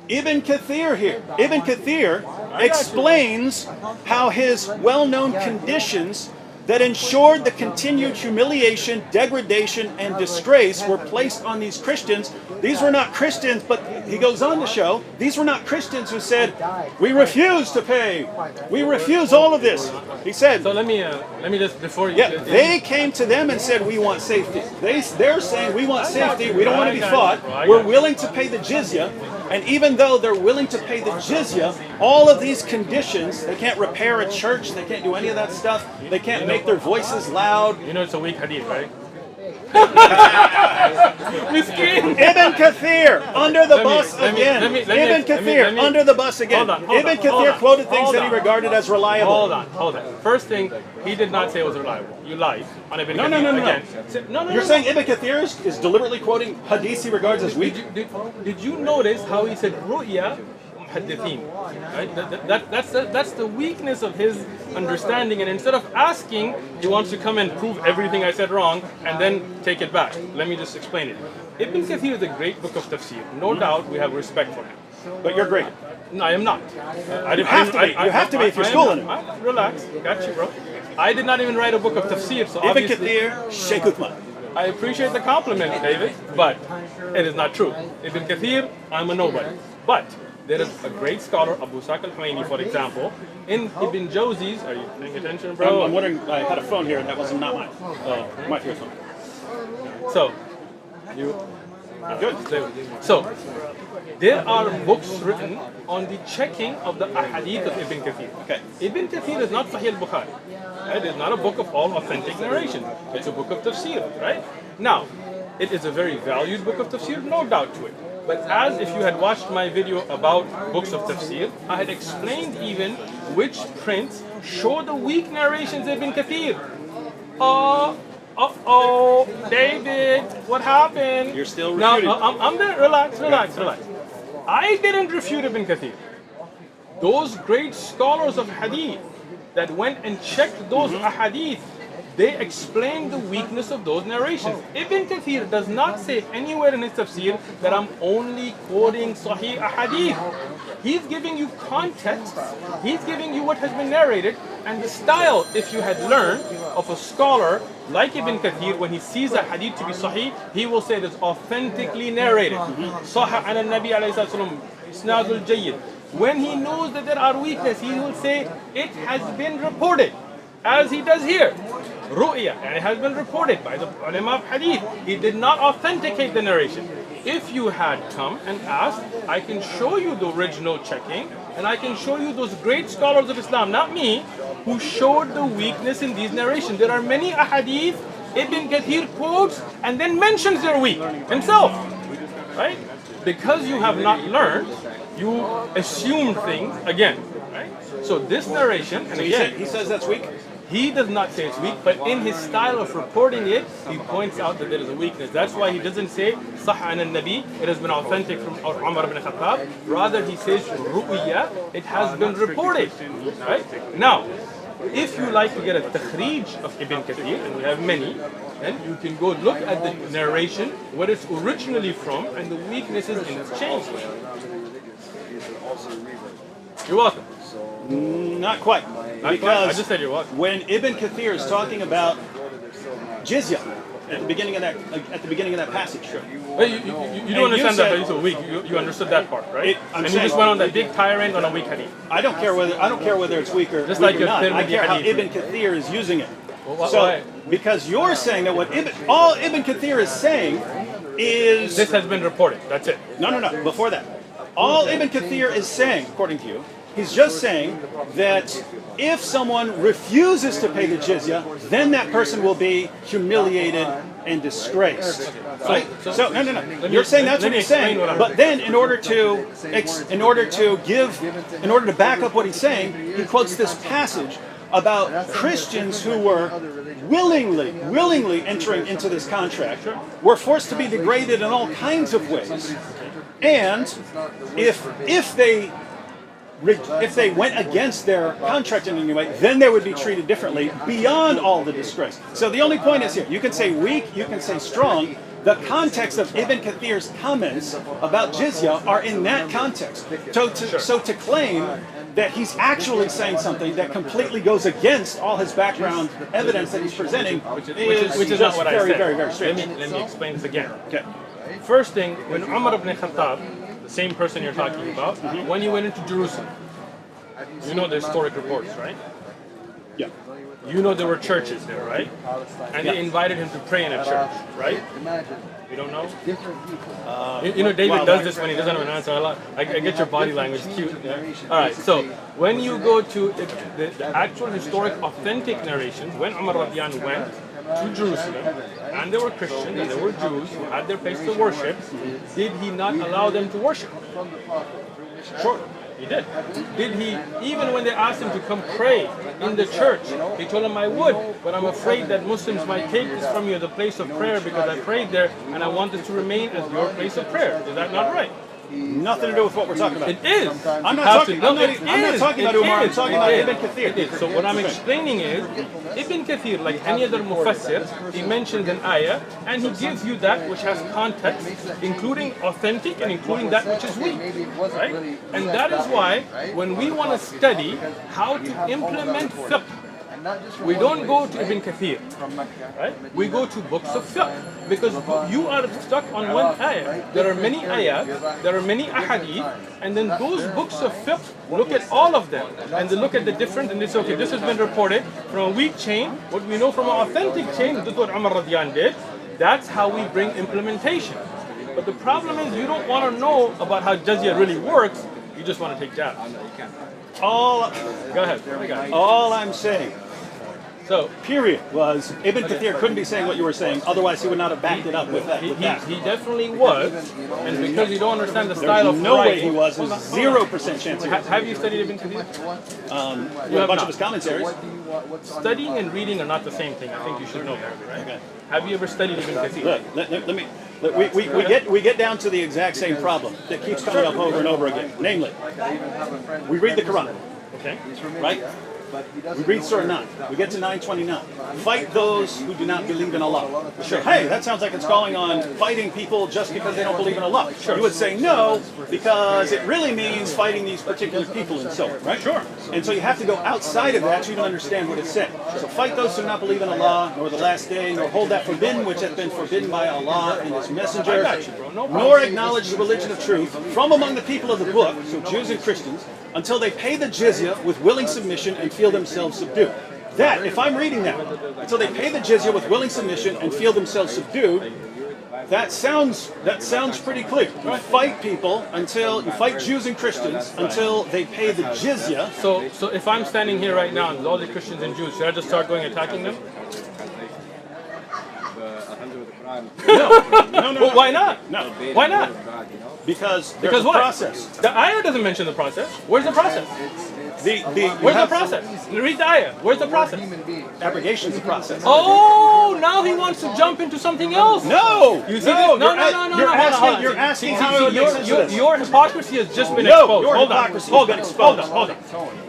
Ibn Kathir here. Ibn Kathir explains how his well-known conditions that ensured the continued humiliation, degradation, and disgrace were placed on these Christians. These were not Christians, but he goes on to show, these were not Christians who said, we refuse to pay. We refuse all of this. He said, So let me just, before you... yeah, they came to them and said, we want safety. They're saying, we want safety, we don't want to be fought, we're willing to pay the jizya. And even though they're willing to pay the jizya, all of these conditions, they can't repair a church, they can't do any of that stuff, they can't make their voices loud. You know it's a weak hadith, right? Miskin. Ibn Kathir, under the bus again. Ibn Kathir, under the bus again. Ibn Kathir quoted things that he regarded as reliable. Hold on. First thing, he did not say it was reliable. You lied on Ibn Kathir. No. You're saying Ibn Kathir is deliberately quoting hadiths he regards as weak? Did you notice how he said ru'ya muhaddithin? Right? That's the weakness of his understanding, and instead of asking, he wants to come and prove everything I said wrong and then take it back. Let me just explain it. Ibn Kathir is a great book of tafsir. No doubt we have respect for him. But you're great. No, I am not. You have to be if you're schooling him. Relax. Got you, bro. I did not even write a book of tafsir, so Ibn Kathir, Shaykh Uthman. I appreciate the compliment, David, but it is not true. Ibn Kathir, I'm a nobody. But there is a great scholar, Abu Saq al-Huwaini, for example, in Ibn Jawzi's. Are you paying attention, bro? I'm wondering, I had a phone here and that was not mine. My phone. So, good. So, there are books written on the checking of the ahadith of Ibn Kathir. Okay. Ibn Kathir is not Sahih al-Bukhari. It is not a book of all authentic narration. It's a book of tafsir, right? Now, it is a very valued book of tafsir, no doubt to it. But as if you had watched my video about books of tafsir, I had explained even which prints show the weak narrations of Ibn Kathir. David, what happened? You're still refuting. No, I'm there. Relax. I didn't refute Ibn Kathir. Those great scholars of hadith that went and checked those ahadith, they explain the weakness of those narrations. Ibn Kathir does not say anywhere in his tafsir that I'm only quoting Sahih ahadith. He's giving you context, he's giving you what has been narrated, and the style, if you had learned, of a scholar like Ibn Kathir, when he sees a hadith to be Sahih, he will say it's authentically narrated. Sahih an al-Nabi alayhi salam, isnadul jayyid. When he knows that there are weaknesses, he will say, it has been reported, as he does here. Ru'ya, and it has been reported by the ulama of hadith. He did not authenticate the narration. If you had come and asked, I can show you the original checking, and I can show you those great scholars of Islam, not me, who showed the weakness in these narrations. There are many ahadith Ibn Kathir quotes and then mentions they're weak himself, right? Because you have not learned, you assume things again, right? So this narration, and again, he says that's weak? he does not say it's weak, but in his style of reporting it, he points out that there is a weakness. That's why he doesn't say Sahih an al-Nabi, it has been authentic from Umar ibn Khattab. Rather, he says Ru'ya, it has been reported. Right? Now, if you like to get a takhrij of Ibn Kathir, and we have many, then you can go look at the narration, where it's originally from, and the weaknesses in its change. You're welcome. Not quite. Because I just said you're welcome. when Ibn Kathir is talking about jizya at the beginning of that passage, But you don't understand that he's so weak. You understood that part, right? And you just went on that big tirade on a weak hadith. I don't care whether it's weak or Just weak like or your not. I Tirmidhi care how hadith. Ibn Kathir is using it. Well, So why? because you're saying that all Ibn Kathir is saying is This has been reported. That's it. no. Before that, all Ibn Kathir is saying, according to you, he's just saying that if someone refuses to pay the jizya, then that person will be humiliated and disgraced. Right? So no. You're saying that's what he's saying. But then, in order to back up what he's saying, he quotes this passage about Christians who were willingly entering into this contract were forced to be degraded in all kinds of ways. And if they went against their contract in any way, then they would be treated differently beyond all the disgrace. So the only point is here, you can say weak, you can say strong. The context of Ibn Kathir's comments about jizya are in that context. So to claim that he's actually saying something that completely goes against all his background evidence that he's presenting which is not what I said. very strange. Let me explain this again. Okay. First thing, when Umar ibn Khattab, the same person you're talking about, when he went into Jerusalem, you know the historic reports, right? Yeah. You know there were churches there, right? And they invited him to pray in a church, right? You don't know? You know David does this when he doesn't have an answer. I get your body language cute. Yeah? All right, so when you go to the actual historic authentic narrations, when Umar radiallahu anhu went to Jerusalem, and there were Christians and there were Jews who had their place to worship, did he not allow them to worship? Sure. He did. Did he, even when they asked him to come pray in the church, he told them, I would, but I'm afraid that Muslims might take this from you as a place of prayer because I prayed there and I want this to remain as your place of prayer. Is that not right? Nothing to do with what we're talking about. It is. I'm not talking about Umar, I'm talking about Ibn Kathir. It is. So what I'm explaining is, Ibn Kathir, like any other mufassir, he mentions an ayah and he gives you that which has context, including authentic and including that which is weak. Right? And that is why when we want to study how to implement fiqh, we don't go to Ibn Kathir, right? We go to books of fiqh because you are stuck on one ayah. There are many ayahs, there are many ahadith, and then those books of fiqh look at all of them and they look at the different and they say, okay, this has been reported from a weak chain. What we know from an authentic chain, this is what Umar radiallahu anhu did. That's how we bring implementation. But the problem is you don't want to know about how jizya really works. You just want to take jabs. Go ahead. All I'm saying, so period, was Ibn Kathir couldn't be saying what you were saying, otherwise he would not have backed it up with that. He definitely was, and because you don't understand the style of no way writing, he was. There's 0% chance he was. Have you studied Ibn Kathir? You have a bunch of his commentaries. Studying and reading are not the same thing. I think you should know that, right? Okay. Have you ever studied Ibn Kathir? Look, we get down to the exact same problem that keeps coming up over and over again. Namely, we read the Quran, Okay. right? We read Surah 9. We get to 929. Fight those who do not believe in Allah. Sure. Hey, that sounds like it's calling on fighting people just because they don't believe in Allah. Sure. You would say no, because it really means fighting these particular people and so on, right? Sure. And so you have to go outside of that to even understand what it's saying. So fight those who do not believe in Allah, nor the last day, nor hold that forbidden which hath been forbidden by Allah and His Messenger, nor acknowledge the religion of truth from among the people of the book, so Jews and Christians, until they pay the jizya with willing submission and feel themselves subdued. That, if I'm reading that, until they pay the jizya with willing submission and feel themselves subdued, that sounds pretty clear. You fight people you fight Jews and Christians until they pay the jizya. So if I'm standing here right now and there's all the Christians and Jews, should I just start going attacking them? No. Well, why not? No. Why not? Because there's a what? process. The ayah doesn't mention the process. Where's the process? Where's the process? Read the ayah. Where's the process? Abrogation's the process. Oh, now he wants to jump into something else. No! You see this? No. You're asking how it makes sense of this. Your hypocrisy has just been No, exposed. your Hold on. hypocrisy has been exposed. Hold on.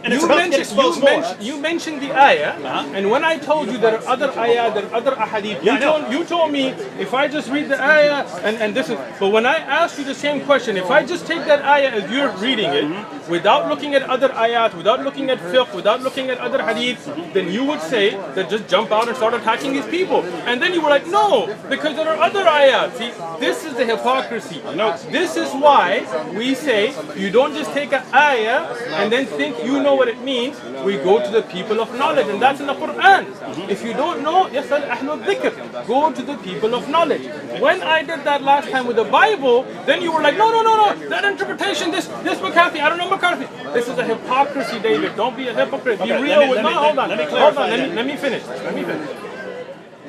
And it's about to get exposed more. You mentioned the ayah, and when I told you there are other ayah, there are other ahadith, you told me if I just read the ayah and this is. But when I asked you the same question, if I just take that ayah as you're reading it, without looking at other ayat, without looking at fiqh, without looking at other hadith, then you would say that just jump out and start attacking these people. And then you were like, no, because there are other ayat. See, this is the hypocrisy. No, this is why we say you don't just take an ayah and then think you know what it means. We go to the people of knowledge, and that's in the Quran. If you don't know, yasal ahlul dhikr. Go to the people of knowledge. When I did that last time with the Bible, then you were like, no, that interpretation, this McCarthy, I don't know McCarthy. This is a hypocrisy, David. Don't be a hypocrite. Be real with me. Hold on. Let me finish.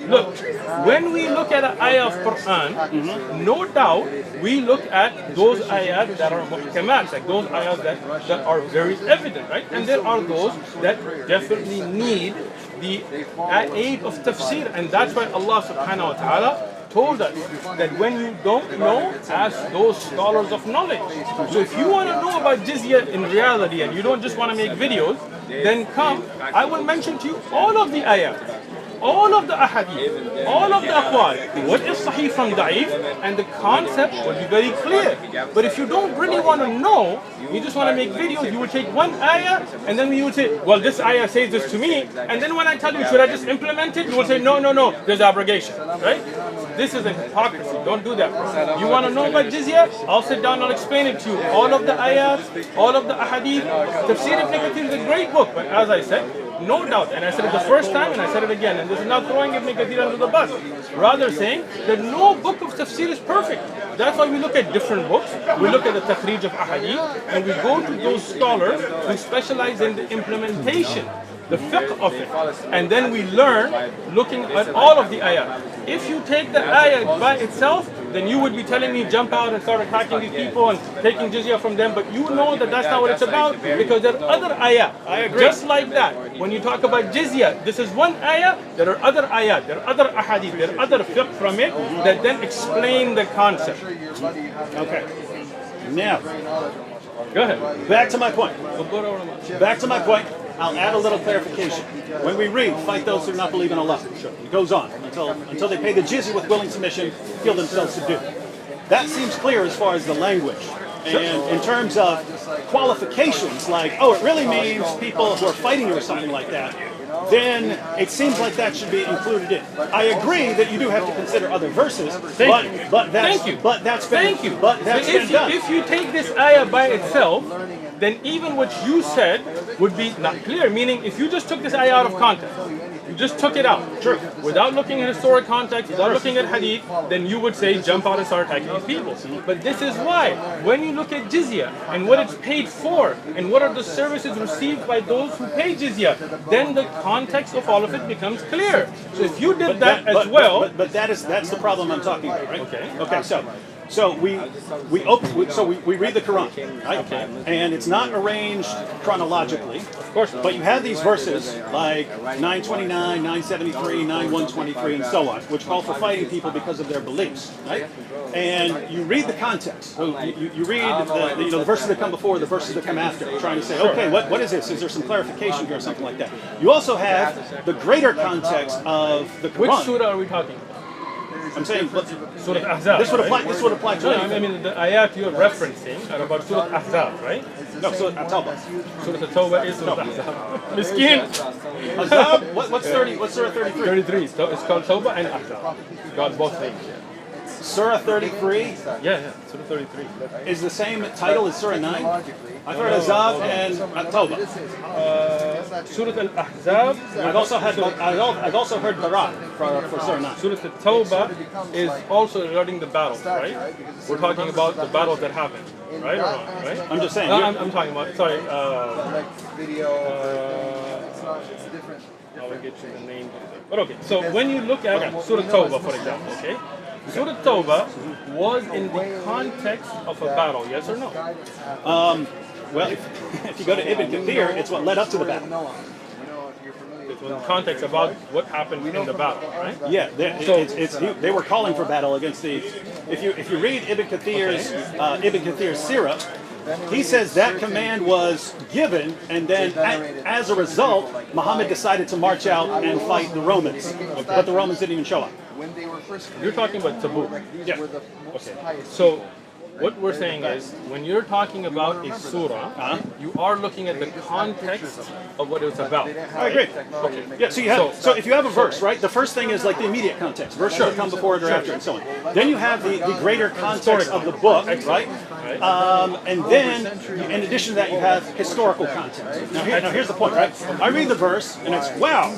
Look, when we look at an ayah of Quran, no doubt we look at those ayat that are muhkamat, like those ayahs that are very evident, right? And there are those that definitely need the aid of tafsir, and that's why Allah subhanahu wa ta'ala told us that when you don't know, ask those scholars of knowledge. So if you want to know about jizya in reality and you don't just want to make videos, then come, I will mention to you all of the ayat, all of the ahadith, all of the aqwal, what is sahih from da'if, and the concept will be very clear. But if you don't really want to know, you just want to make videos, you will take one ayah and then you will say, well, this ayah says this to me, and then when I tell you, should I just implement it, you will say, no, no, no, there's abrogation, right? This is a hypocrisy. Don't do that. You want to know about jizya? I'll sit down, I'll explain it to you. All of the ayahs, all of the ahadith. Tafsir Ibn Kathir is a great book, but as I said, no doubt, and I said it the first time and I said it again, and this is not throwing Ibn Kathir under the bus, rather saying that no book of tafsir is perfect. That's why we look at different books, we look at the takhrij of ahadith, and we go to those scholars who specialize in the implementation, the fiqh of it, and then we learn looking at all of the ayat. If you take the ayat by itself, then you would be telling me jump out and start attacking these people and taking jizya from them, but you know that that's not what it's about, because there are other ayat. I agree. Just like that, when you talk about jizya, this is one ayat, there are other ayat, there are other ahadith, there are other fiqh from it that then explain the concept. Okay. Now, Go ahead. back to my point. Back to my point. I'll add a little clarification. When we read, fight those who do not believe in Allah, it goes on until they pay the jizya with willing submission, feel themselves subdued. That seems clear as far as the language. And in terms of qualifications, like, oh, it really means people who are fighting you or something like that, then it seems like that should be included in. I agree that you do have to consider other verses, but that's been done. If you take this ayah by itself, then even what you said would be not clear. Meaning, if you just took this ayah out of context, you just took it out, without looking at historic context, without looking at hadith, then you would say jump out and start attacking these people. But this is why, when you look at jizya and what it's paid for, and what are the services received by those who pay jizya, then the context of all of it becomes clear. So if you did that as well, but that's the problem I'm talking about, right? Okay. So we read the Quran, right? Okay. And it's not arranged chronologically, of course not. but you have these verses like 929, 973, 9123, and so on, which call for fighting people because of their beliefs, right? And you read the context. So you read the verses that come before, the verses that come after, trying to say, okay, what is this? Is there some clarification here or something like that? You also have the greater context of the Quran. Which surah are we talking about? I'm saying Surah Ahzab. this would apply to anything. I mean, the ayat you're referencing are about Surah Ahzab, right? No, Surah At-Tawbah. Surah At-Tawbah is Surah Ahzab. Miskin. Ahzab? What's Surah 33? 33. It's called Tawbah and Ahzab. Got both names. Surah 33 Yeah, Surah 33. is the same title as Surah 9? I've heard Ahzab and At-Tawbah. Surah Al-Ahzab. I've also heard Barak for Surah 9. Surah At-Tawbah is also regarding the battles, right? We're talking about the battles that happened, right or not, right? I'm just saying. No, I'm talking about, sorry. I'll get you the name. But okay, so when you look at Surah Tawbah, for example, okay? Surah Tawbah was in the context of a battle, yes or no? Well, if you go to Ibn Kathir, it's what led up to the battle. It was in context about what happened in the battle, right? Yeah, they were calling for battle against the. If you read Ibn Kathir's Sirah, he says that command was given, and then as a result, Muhammad decided to march out and fight the Romans, but the Romans didn't even show up. You're talking about Tabuk. Yeah. Okay. So what we're saying is, when you're talking about a surah, you are looking at the context of what it's about. I agree. Okay. Yeah. So if you have a verse, right, the first thing is like the immediate context. Verse should come before it or after, and so on. Then you have the greater context of the book, right? And then, in addition to that, you have historical context. Now here's the point, right? I read the verse, and it's wow.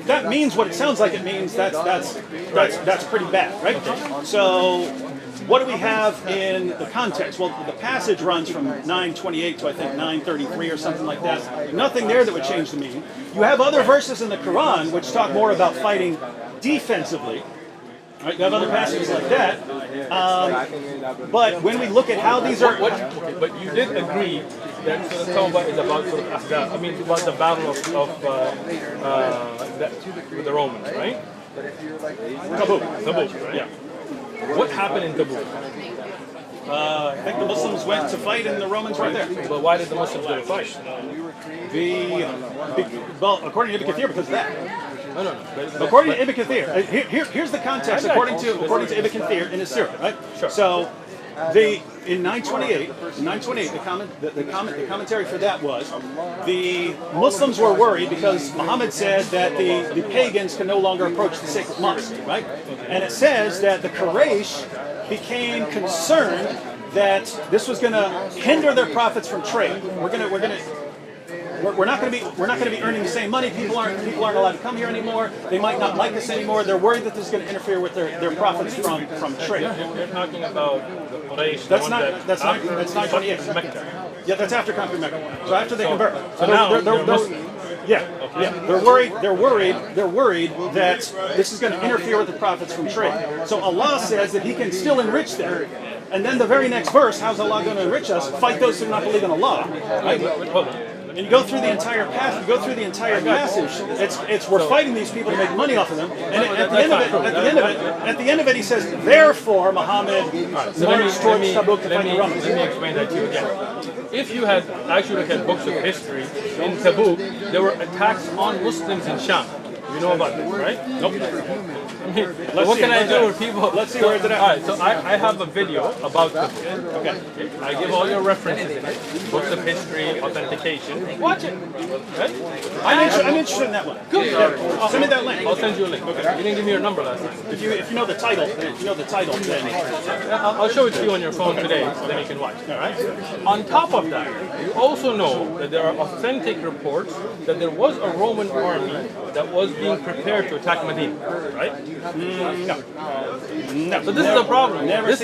That means what it sounds like it means. That's pretty bad, right? So what do we have in the context? Well, the passage runs from 928 to I think 933 or something like that. Nothing there that would change the meaning. You have other verses in the Quran which talk more about fighting defensively. Right? You have other passages like that. But when we look at how these are... But you did agree that Surah Tawbah is about sort of Ahzab. I mean, about the battle with the Romans, right? Tabuk, right? Yeah. What happened in Tabuk? I think the Muslims went to fight and the Romans were there. But why did the Muslims go to fight? Well, according to Ibn Kathir, because of that. No. According to Ibn Kathir, here's the context. According to Ibn Kathir in his Sirah, right? Sure. So, in 928, the commentary for that was the Muslims were worried because Muhammad said that the pagans can no longer approach the sacred mosque, right? And it says that the Quraysh became concerned that this was going to hinder their profits from trade. We're not going to be earning the same money. People aren't allowed to come here anymore. They might not like us anymore. They're worried that this is going to interfere with their profits from trade. You're talking about the Quraysh. That's not 28. Mecca. Yeah, that's after conquering Mecca. So after they convert. So now they're worried that this is going to interfere with the profits from trade. So Allah says that He can still enrich them. And then the very next verse, how's Allah going to enrich us? Fight those who do not believe in Allah. Right? And you go through the entire passage. It's we're fighting these people to make money off of them. And at the end of it, he says, therefore, Muhammad marched towards Tabuk to fight the Romans. Let me explain that to you again. If you had actually looked at books of history in Tabuk, there were attacks on Muslims in Sham. You know about this, right? Nope. What can I do with people? Let's see where it's at. All right, so I have a video about Tabuk. Okay. I give all your references in it, books of history, authentication. Watch it. Right? I'm interested in that one. Good. Send me that link. I'll send you a link. Okay. You didn't give me your number last time. If you know the title, then I'll show it to you on your phone today, so then you can watch. All right. On top of that, you also know that there are authentic reports that there was a Roman army that was being prepared to attack Medina. Right? No. So this is the problem. This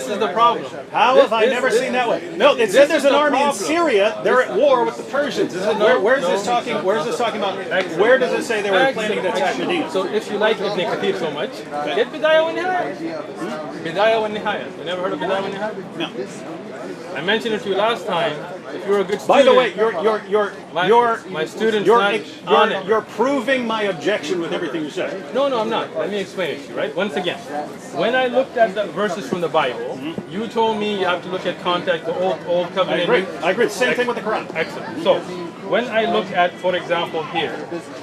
is the problem. How have I never seen that one? No, it said there's an army in Syria. They're at war with the Persians. Where's this talking about? Where does it say they were planning to attack Medina? So if you like Ibn Kathir so much, get Bidayah wa Nihaya. Bidayah wa Nihaya. You never heard of Bidayah wa Nihaya? No. I mentioned it to you last time. If you're a good student. By the way, my students you're proving my objection with everything you said. No, I'm not. Let me explain it to you, right? Once again, when I looked at the verses from the Bible, you told me you have to look at context, the old covenant. I agree. Same thing with the Quran. Excellent. So, when I look at, for example, here,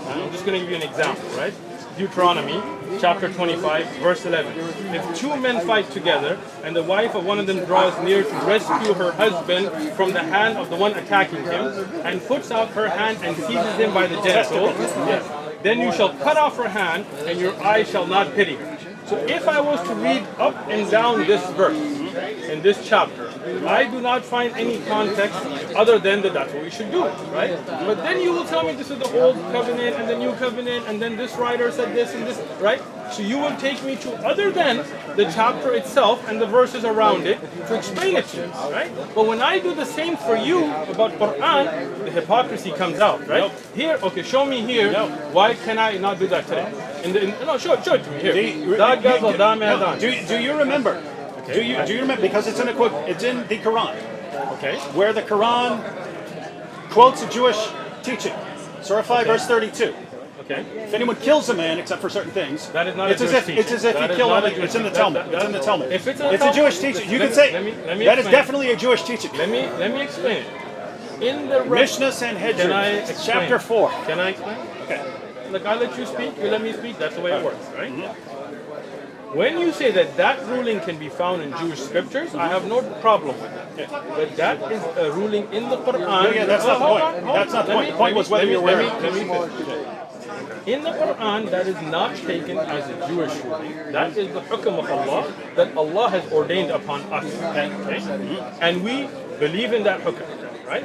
I'm just going to give you an example, right? Deuteronomy, chapter 25, verse 11. If two men fight together, and the wife of one of them draws near to rescue her husband from the hand of the one attacking him, and puts out her hand and seizes him by the genital, then you shall cut off her hand, and your eye shall not pity her. So if I was to read up and down this verse, in this chapter, I do not find any context other than that that's what we should do, right? But then you will tell me this is the old covenant and the new covenant, and then this writer said this and this, right? So you will take me to other than the chapter itself and the verses around it to explain it to you, right? But when I do the same for you about Quran, the hypocrisy comes out, right? Here, okay, show me here. Why can I not do that today? No, show it to me here. Do you remember? Do you remember? Because it's in the Quran. Okay. Where the Quran quotes a Jewish teaching, Surah 5, verse 32. Okay. If anyone kills a man, except for certain things, that is not it's a Jewish teaching. It's as if he killed him. It's in the Talmud. It's in the Talmud. If it's a Jewish teaching. You can say that is definitely a Jewish teaching. Let me explain it. In the Mishnah Sanhedrin, chapter 4. Can I explain? Okay. Look, I let you speak. You let me speak. That's the way it works, right? When you say that ruling can be found in Jewish scriptures, I have no problem with that. But that is a ruling in the Quran. Yeah, that's not the point. That's not the point. The point was whether you're aware. Let me finish. In the Quran, that is not taken as a Jewish ruling. That is the hukm of Allah that Allah has ordained upon us. Okay? And we believe in that hukm. right?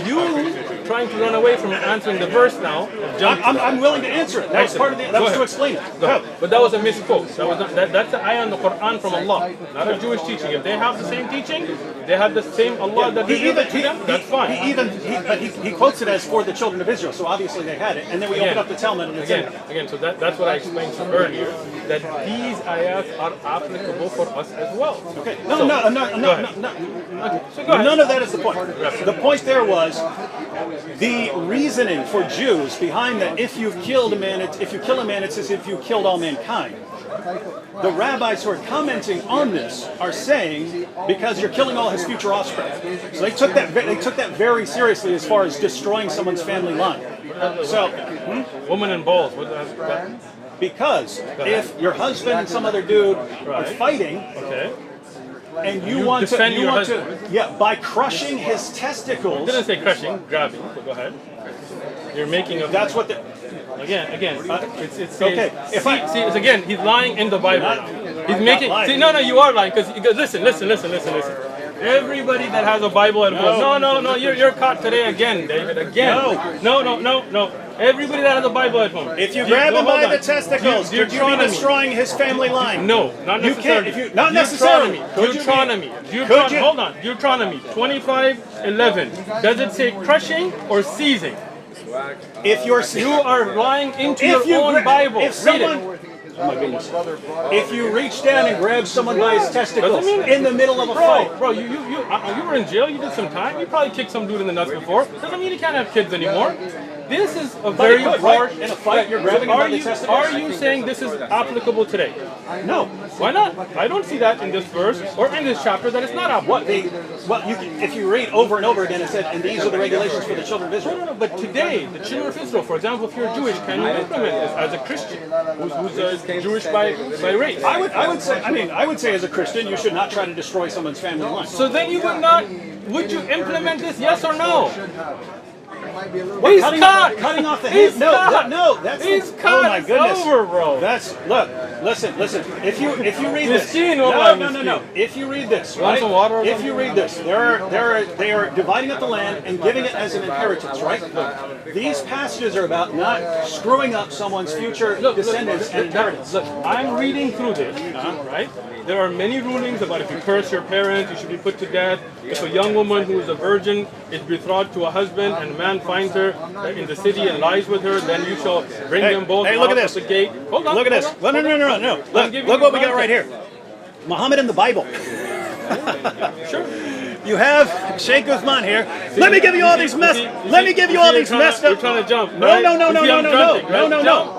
You trying to run away from answering the verse now. I'm willing to answer it. That was part of the. That was to explain it. Go ahead. But that was a misquote. That was not, that's the ayah in the Quran from Allah, not a Jewish teaching. If they have the same teaching, they have the same Allah that revealed it to them. That's fine. He quotes it as for the children of Israel. So obviously they had it, and then we open up the Talmud and it's again. So that's what I explained to you earlier. That these ayats are applicable for us as well. Okay. So, No. Okay. So go ahead. None of that is the point. The point there was the reasoning for Jews behind that if you kill a man, it's as if you killed all mankind. The rabbis who are commenting on this are saying because you're killing all his future offspring. So they took that very seriously as far as destroying someone's family line. So, woman and balls. because if your husband and some other dude are fighting, and you want to, by crushing his testicles. I didn't say crushing, grabbing. But go ahead. You're making a. That's what the. Again. It's okay. It's again. He's lying in the Bible. He's making. See, no, you are lying because listen. Everybody that has a Bible at home. No. You're caught today again, David. Again. No. Everybody that has a Bible at home. If you grab him by the testicles, could you be destroying his family line? No, not necessarily. You can't. Not necessarily. Deuteronomy. Hold on. Deuteronomy 25:11. Does it say crushing or seizing? If you are lying into your own Bible. Read it. Oh my goodness. If you reach down and grab someone by his testicles in the middle of a fight. Bro, you were in jail, you did some time, you probably kicked some dude in the nuts before. Doesn't mean you can't have kids anymore. This is a very harsh. In a fight, you're grabbing him by the testicles. Are you saying this is applicable today? No. Why not? I don't see that in this verse or in this chapter that it's not applicable. If you read over and over again, it said, and these are the regulations for the children of Israel. No. But today, the children of Israel, for example, if you're Jewish, can you implement this as a Christian who's Jewish by race? I would say as a Christian, you should not try to destroy someone's family line. So then you would not. Would you implement this? Yes or no? He's cutting off the hand. No, that's oh my goodness. Over, bro. Listen. If you read this, no. If you read this, right? If you read this, they are dividing up the land and giving it as an inheritance, right? These passages are about not screwing up someone's future descendants and inheritance. Look, I'm reading through this, right? There are many rulings about if you curse your parents, you should be put to death. If a young woman who is a virgin is betrothed to a husband and a man finds her in the city and lies with her, then you shall bring them both out of the gate. Hold on. Look at this. No. Look what we got right here. Muhammad in the Bible. Sure. You have Shaykh Uthman here. Let me give you all these messed up. You're trying to jump. No.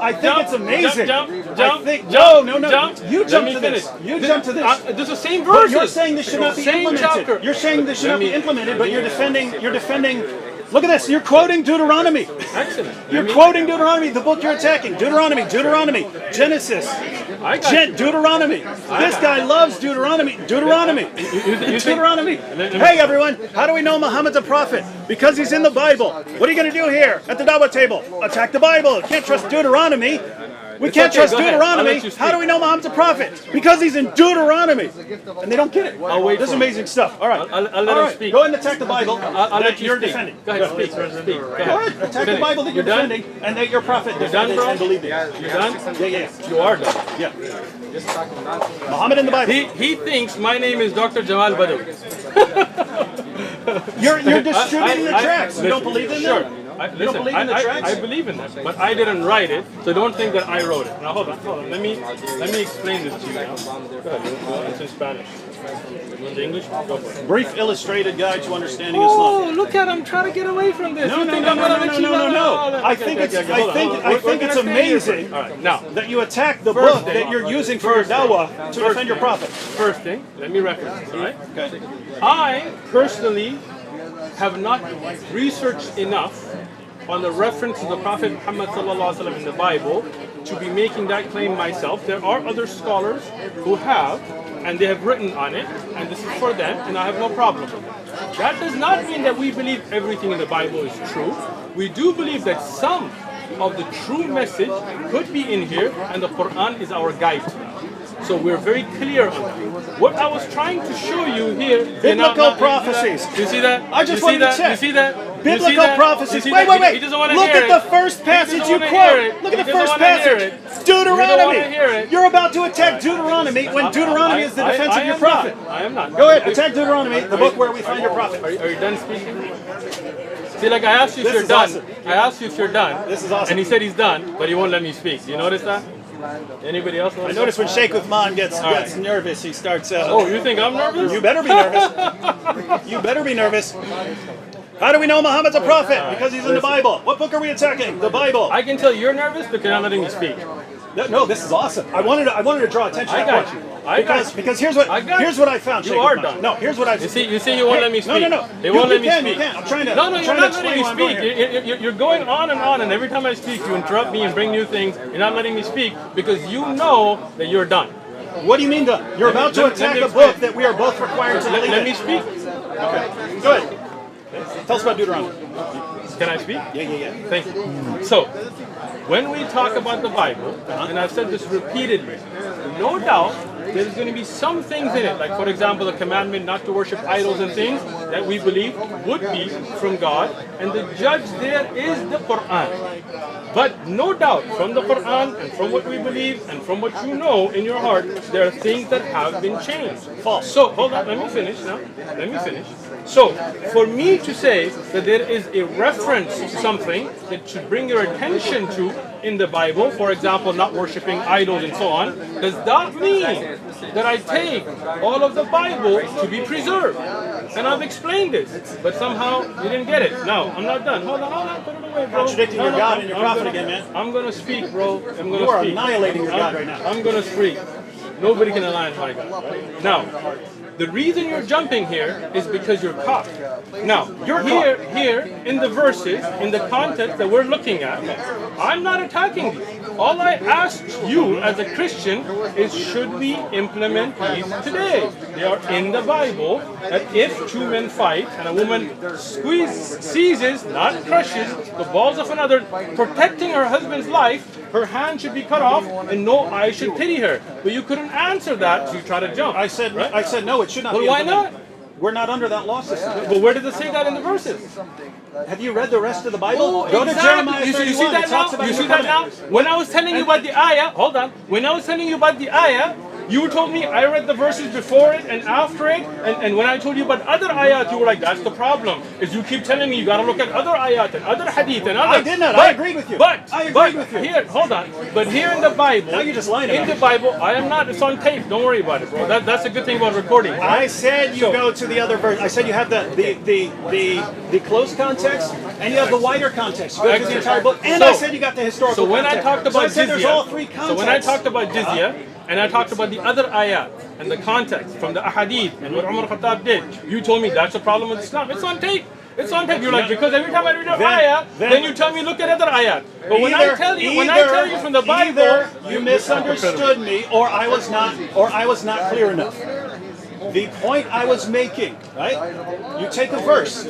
I think it's amazing. Jump. No. You jump to this. This is the same verse. You're saying this should not be implemented. You're saying this should not be implemented, but you're defending. Look at this. You're quoting Deuteronomy. Excellent. You're quoting Deuteronomy, the book you're attacking. Deuteronomy, Genesis, Deuteronomy. This guy loves Deuteronomy. Deuteronomy. Hey, everyone. How do we know Muhammad's a prophet? Because he's in the Bible. What are you going to do here at the Dawah table? Attack the Bible. You can't trust Deuteronomy. We can't trust Deuteronomy. How do we know Muhammad's a prophet? Because he's in Deuteronomy. And they don't get it. This is amazing stuff. All right. I'll let him speak. Go ahead and attack the Bible that you're defending. Go ahead, speak. Go ahead. Attack the Bible that you're defending and that your prophet defended and believed in. You're done? Yeah. You are done. Yeah. Muhammad in the Bible. He thinks my name is Dr. Jamal Badawi. You're distributing the tracts. You don't believe in them? You don't believe in the tracts? I believe in them, but I didn't write it, so don't think that I wrote it. Now hold on. Let me explain this to you now. Go ahead. It's in Spanish. In English? Go for it. Brief illustrated guide to understanding Islam. Oh, look at him trying to get away from this. No. I think it's amazing that you attack the book that you're using for your dawah to defend your prophet. First thing, let me reference this, all right? Okay. I personally have not researched enough on the reference to the Prophet Muhammad ﷺ in the Bible to be making that claim myself. There are other scholars who have, and they have written on it, and this is for them, and I have no problem with it. That does not mean that we believe everything in the Bible is true. We do believe that some of the true message could be in here, and the Quran is our guide. So we're very clear on that. What I was trying to show you here, Biblical prophecies. You see that? I just you see wanted to that? check. You see that? Biblical You see that? prophecies. You see Wait, that? wait, He doesn't wait. wanna Look hear at the it. first He passage doesn't you wanna hear it. quote. Look at He the doesn't first wanna hear passage. it. Deuteronomy. You don't wanna hear it. You're about to attack Deuteronomy when Deuteronomy is the defense of your am prophet. not. I am not. Go ahead, attack Deuteronomy, the book where we find your prophet. Are you done speaking? See, like I asked you if This you're is done. awesome. I asked you if you're done. This is awesome. And he said he's done, but he won't let me speak. Do you notice that? Anybody else notice I notice when that? Shaykh Uthman gets right. nervous, he starts. Oh, you think I'm nervous? You better be nervous. You better be nervous. How do we know Muhammad's a prophet? Because he's in the Bible. What book are we attacking? The Bible. I can tell you're nervous because you're not letting me speak. No, this is awesome. I wanted to draw attention. I to that got point. you. I got you. Because here's what I got here's you. what I found. You Shaykh are Uthman. done. No, here's what I. You see, you won't let me speak. No. They won't let me You speak. can. I'm trying to. No, I'm you're trying not to letting me explain why I'm speak. going here. You're going on, and every time I speak, you interrupt me and bring new things. You're not letting me speak because you know that you're done. What do you mean done? You're about to let attack me a explain. book that we are both required to believe Let in. me speak. Okay. Go ahead. Tell us about Deuteronomy. Can I speak? Yeah. Thank you. So, when we talk about the Bible, and I've said this repeatedly, no doubt there's going to be some things in it, like for example the commandment not to worship idols and things that we believe would be from God, and the judge there is the Quran. But no doubt, from the Quran and from what we believe and from what you know in your heart, there are things that have been changed. False. So, hold on, let me finish now. Let me finish. So, for me to say that there is a reference to something that should bring your attention to in the Bible, for example, not worshiping idols and so on, does that mean that I take all of the Bible to be preserved? And I've explained this, but somehow you didn't get it. No, I'm not done. Hold on, put it away, bro. Contradicting your God and your prophet again, man. I'm gonna speak, bro. I'm gonna You are speak. annihilating your God right now. I'm gonna speak. Nobody can align my God. Right? Now, the reason you're jumping here is because you're caught. Now, you're here in the verses, in the context that we're looking at. I'm not attacking these. All I asked you as a Christian is, should we implement these today? They are in the Bible, that if two men fight and a woman seizes, not crushes, the balls of another, protecting her husband's life, her hand should be cut off and no eye should pity her. But you couldn't answer that, so you try to jump. I said no. It should not. Well, be why implemented. not? We're not under that law system. But where does it say that in the verses? Have you read the rest of the Bible? Oh, Go to exactly. Jeremiah You 31. see that It talks now? about You your see that now? covenant. When I was telling you about the ayah, hold on. When I was telling you about the ayah, you told me I read the verses before it and after it, and when I told you about other ayat, you were like, that's the problem, is you keep telling me you gotta look at other ayat and other hadith and other. I did not. I agreed with you. I agreed with you. Here, hold on. But here in the Bible, Now you're just lying about in the it. Bible, I am not. It's on tape. Don't worry about it, bro. That's a good thing about recording. I said you go to the other verse. I said you have the close context and you have the wider context. You go to the entire book. And I said you got the historical So when I context. talked So about I said there's all three jizya, contexts. so when I talked about jizya, and I talked about the other ayat and the context from the ahadith and what Umar Khattab did, you told me that's a problem with Islam. It's on tape. It's on tape. You're like, because every time I read an ayah, then you tell me look at other ayat. But when I tell you from the Bible, either you misunderstood me, or I was not clear enough. The point I was making, right? You take a verse.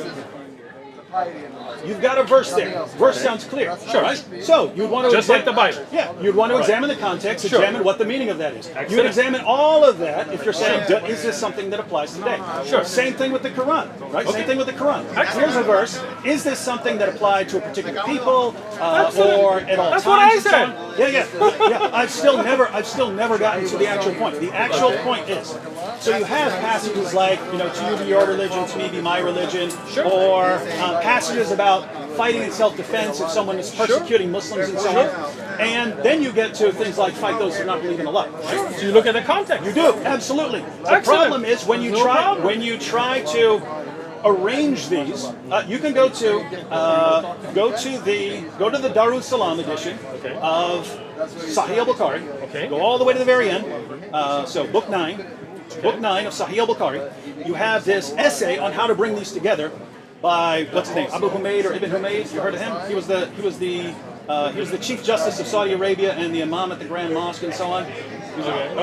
You've got a verse there. Verse sounds clear. Sure. Right? So you'd want to Just like the Bible. Yeah, you'd want to examine the context, Sure. examine what the meaning of that is. You'd Excellent. examine all of that if you're saying, is this something that applies today? Sure. Same thing with the Quran, right? Okay. Same thing with the Quran. Excellent. Here's a verse. Is this something that applied to a particular people Excellent. or at all That's times? what I and so said. on? Yeah. I've still never gotten to the actual point. The actual point is, so you have passages like, to you be your religion, to me be my religion, Sure. or passages about fighting in self-defense if someone is persecuting Muslims and so on. And then you get to things like fight those who do not believe in Allah. Right? So you look at the context. You do, absolutely. The Excellent. problem is when you No problem. try to arrange these, you can go to the Darus Salam edition Okay. of Sahih al-Bukhari. Okay. Go all the way to the very end. So book 9 of Sahih al-Bukhari. You have this essay on how to bring these together by what's his name, Abu Humayd or Ibn Humayd. You heard of him? He was the Chief Justice of Saudi Arabia and the Imam at the Grand Mosque and so on.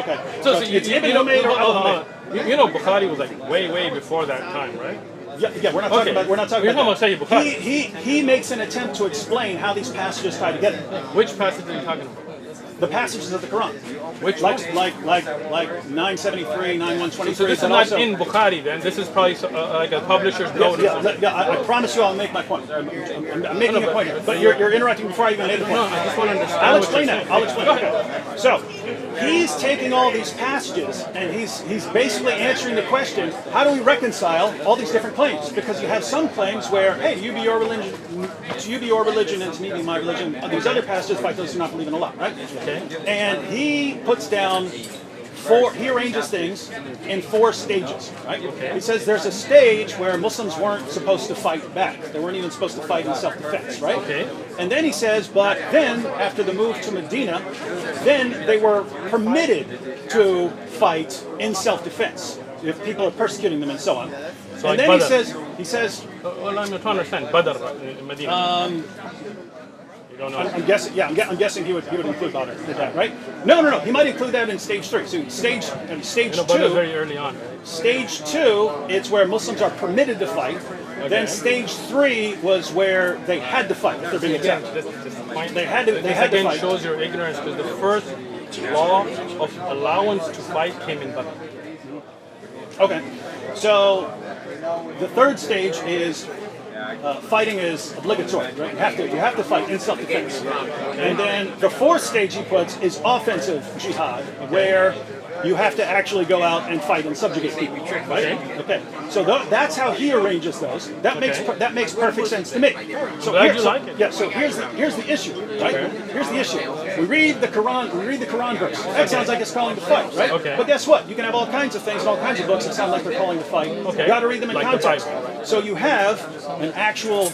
Okay. So it's Ibn Humayd or Abu Humayd. you know Bukhari was like way before that time, right? Yeah, we're not talking about. We're not talking We're about. talking about Sahih Bukhari. He makes an attempt to explain how these passages tie together. Which passage are you talking about? The passages of the Quran. Which like one? like 973, 9123. So this is but not also, in Bukhari then. This is probably like a publisher's note. I promise you I'll make my point. I'm making a point here. But you're interrupting before I even made the point. No, I just want to understand. I'll what explain you're that. saying. I'll explain that. So, he's taking all these passages and he's basically answering the question, how do we reconcile all these different claims? Because you have some claims where, hey, you be your religion, and to me be my religion. These other passages fight those who do not believe in Allah, right? Okay. And he puts down he arranges things in 4 stages, right? Okay. He says there's a stage where Muslims weren't supposed to fight back. They weren't even supposed to fight in self-defense, right? Okay. And then he says, but then, after the move to Medina, then they were permitted to fight in self-defense if people are persecuting them and so on. So and then he says... Well, I'm trying to understand. Badr in Medina. I'm guessing. Yeah, I'm guessing he would include Badr in that, right? No. He might include that in stage 3. So stage 2. Very early on. Right? Stage 2, it's where Muslims are permitted to fight. Okay. Then stage 3 was where they had to fight if they're being attacked. They had to fight. Shows your ignorance because the first law of allowance to fight came in Badr. Okay, so the third stage is. Fighting is obligatory, right? You have to fight in self-defense. And then the 4th stage he puts is offensive jihad, where you have to actually go out and fight and subjugate people, right? Okay. So that's how he arranges those. That makes perfect sense to me. So here's the issue, right? Here's the issue. We read the Quran verse. That sounds like it's calling to fight, right? Okay. But guess what? You can have all kinds of things and all kinds of books that sound like they're calling to fight. Okay. You got to read them in context. So you have an actual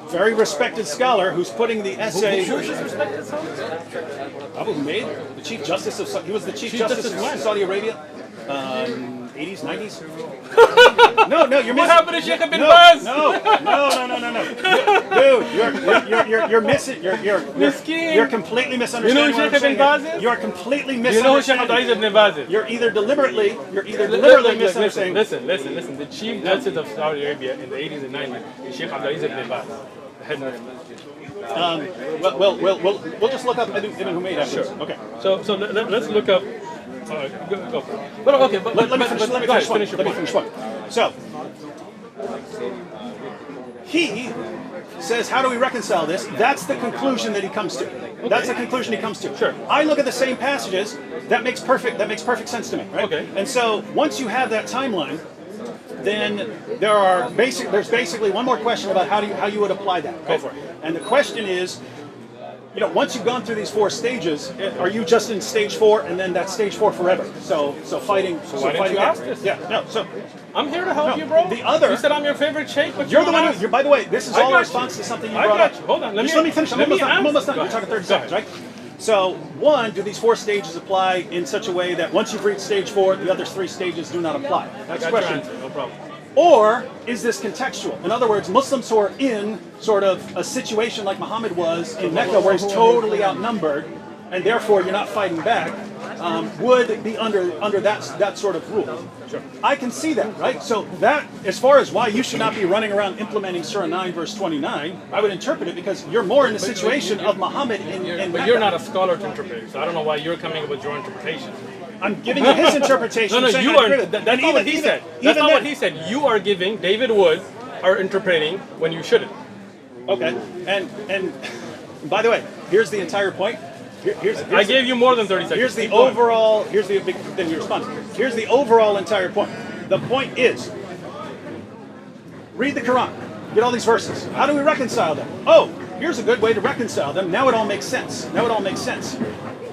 very respected scholar who's putting the essay. Who's respected scholar? Abu Humaid, the Chief Justice of he was the Chief Justice of Saudi Arabia, 80s, 90s. No, you're missing. What happened to Shaykh Ibn Baz? No. Dude, you're missing. You're completely misunderstanding. You know who Shaykh Ibn Baz is? You're completely misunderstanding. You know who Shaykh Ibn Baz is? You're either deliberately misunderstanding. Listen. The Chief Justice of Saudi Arabia in the 80s and 90s is Shaykh Ibn Baz. We'll just look up Ibn Humaid after. Sure. Okay. So let's look up. Go. But okay, but let me finish one. So he says, how do we reconcile this? That's the conclusion that he comes to. Okay. That's the conclusion he comes to. Sure. I look at the same passages. That makes perfect sense to me, right? Okay. And so once you have that timeline, then there's basically one more question about how you would apply that. Right? Go for it. And the question is, once you've gone through these 4 stages, are you just in stage 4 and then that's stage 4 forever? So fighting. So why didn't you ask this? Yeah. No. So I'm here to help you, bro. You said I'm your favorite sheikh, but you're the one. By the way, this is all a response to something you brought up. Hold on. Let me finish. I'm almost done. We're talking 30 seconds, right? So, 1, do these 4 stages apply in such a way that once you've reached stage 4, the other 3 stages do not apply? That's the question. No problem. Or is this contextual? In other words, Muslims who are in sort of a situation like Muhammad was in Mecca, where he's totally outnumbered, and therefore you're not fighting back, would be under that sort of rule. Sure. I can see that, right? So that, as far as why you should not be running around implementing Surah 9, verse 29, I would interpret it because you're more in the situation of Muhammad in Mecca. But you're not a scholar to interpret it, so I don't know why you're coming up with your interpretation. I'm giving you his interpretation. No, you are. That's not what he said. That's not what he said. You are giving, David Wood are interpreting when you shouldn't. Okay. And by the way, here's the entire point. I gave you more than 30 seconds. Here's the overall. Here's the big. Then you respond. Here's the overall entire point. The point is, read the Quran. Get all these verses. How do we reconcile them? Oh, here's a good way to reconcile them. Now it all makes sense.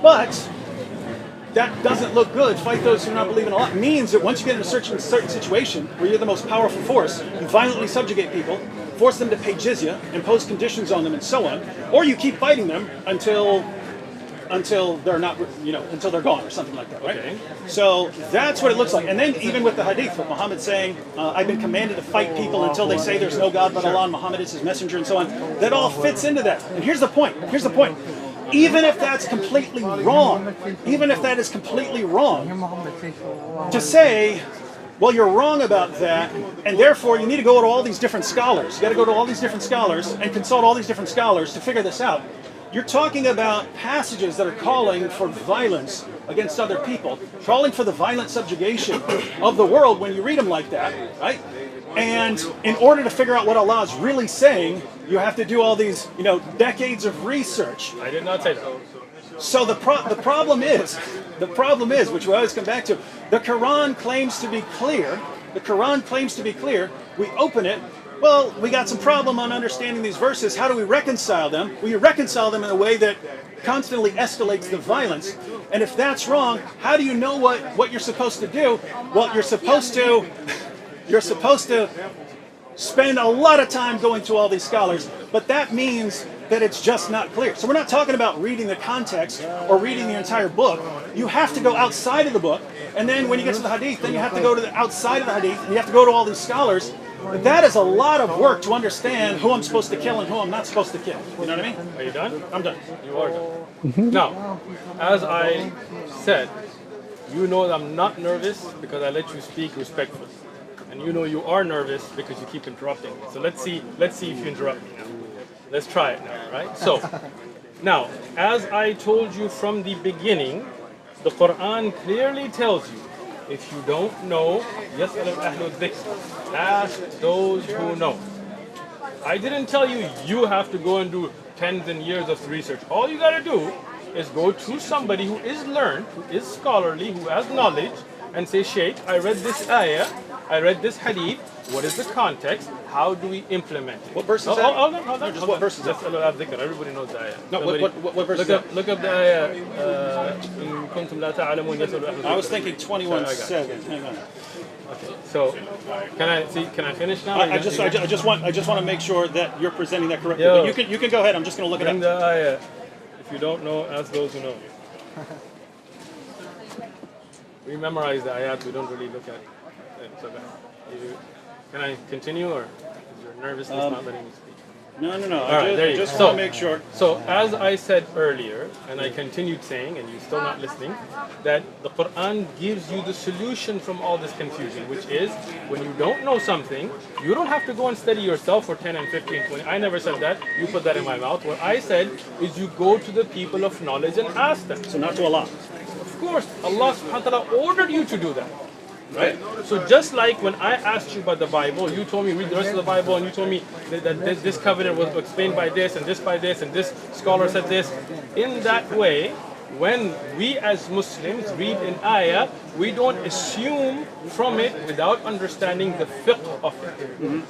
But that doesn't look good. Fight those who do not believe in Allah means that once you get in a certain situation where you're the most powerful force, you violently subjugate people, force them to pay jizya, impose conditions on them, and so on, or you keep fighting them until they're not, until they're gone or something like that, right? Okay. So that's what it looks like. And then even with the hadith, with Muhammad saying, I've been commanded to fight people until they say there's no God but Allah and Muhammad is his messenger and so on, that all fits into that. And here's the point. Even if that's completely wrong, to say, well, you're wrong about that, and therefore you need to go to all these different scholars. You got to go to all these different scholars and consult all these different scholars to figure this out. You're talking about passages that are calling for violence against other people, calling for the violent subjugation of the world when you read them like that, right? And in order to figure out what Allah is really saying, you have to do all these, decades of research. I did not say that. So the problem is, which we always come back to, the Quran claims to be clear. The Quran claims to be clear. We open it. Well, we got some problem on understanding these verses. How do we reconcile them? Well, you reconcile them in a way that constantly escalates the violence. And if that's wrong, how do you know what you're supposed to do? Well, you're supposed to spend a lot of time going to all these scholars, but that means that it's just not clear. So we're not talking about reading the context or reading the entire book. You have to go outside of the book, and then when you get to the hadith, then you have to go to the outside of the hadith, and you have to go to all these scholars. But that is a lot of work to understand who I'm supposed to kill and who I'm not supposed to kill. You know what I mean? Are you done? I'm done. You are done. Now, as I said, you know that I'm not nervous because I let you speak respectfully. And you know you are nervous because you keep interrupting me. So let's see if you interrupt me now. Let's try it now, right? So, now, as I told you from the beginning, the Quran clearly tells you, if you don't know, يَسْأَلُ أَهْلُ الذِّكْرِ, ask those who know. I didn't tell you you have to go and do tens and years of research. All you got to do is go to somebody who is learned, who is scholarly, who has knowledge, and say, Sheikh, I read this ayah, I read this hadith, what is the context? How do we implement it? What verse is that? Hold on. No, just what verse is that? Everybody knows the ayah. No, what verse is that? Look up the ayah. إِن كُنتُمْ لَا تَعْلَمُونَ يَسْأَلُ أَهْلُ الذِّكْرِ. I was thinking 21:7. Hang on. Okay, so can I finish now? I just want to make sure that you're presenting that correctly. Yo. But you can go ahead. I'm just going to look it Bring up. the ayah. If you don't know, ask those who know. We memorize the ayat, we don't really look at it. So can I continue, or is your nervousness not letting me speak? No. Right, I just want to make sure. So as I said earlier, and I continued saying, and you're still not listening, that the Quran gives you the solution from all this confusion, which is, when you don't know something, you don't have to go and study yourself for 10 and 15, 20. I never said that. You put that in my mouth. What I said is you go to the people of knowledge and ask them. So not to Allah. Of course, Allah subhanahu wa ta'ala ordered you to do that. Right? So just like when I asked you about the Bible, you told me read the rest of the Bible, and you told me that this covenant was explained by this, and this by this, and this scholar said this. In that way, when we as Muslims read an ayah, we don't assume from it without understanding the fiqh of it.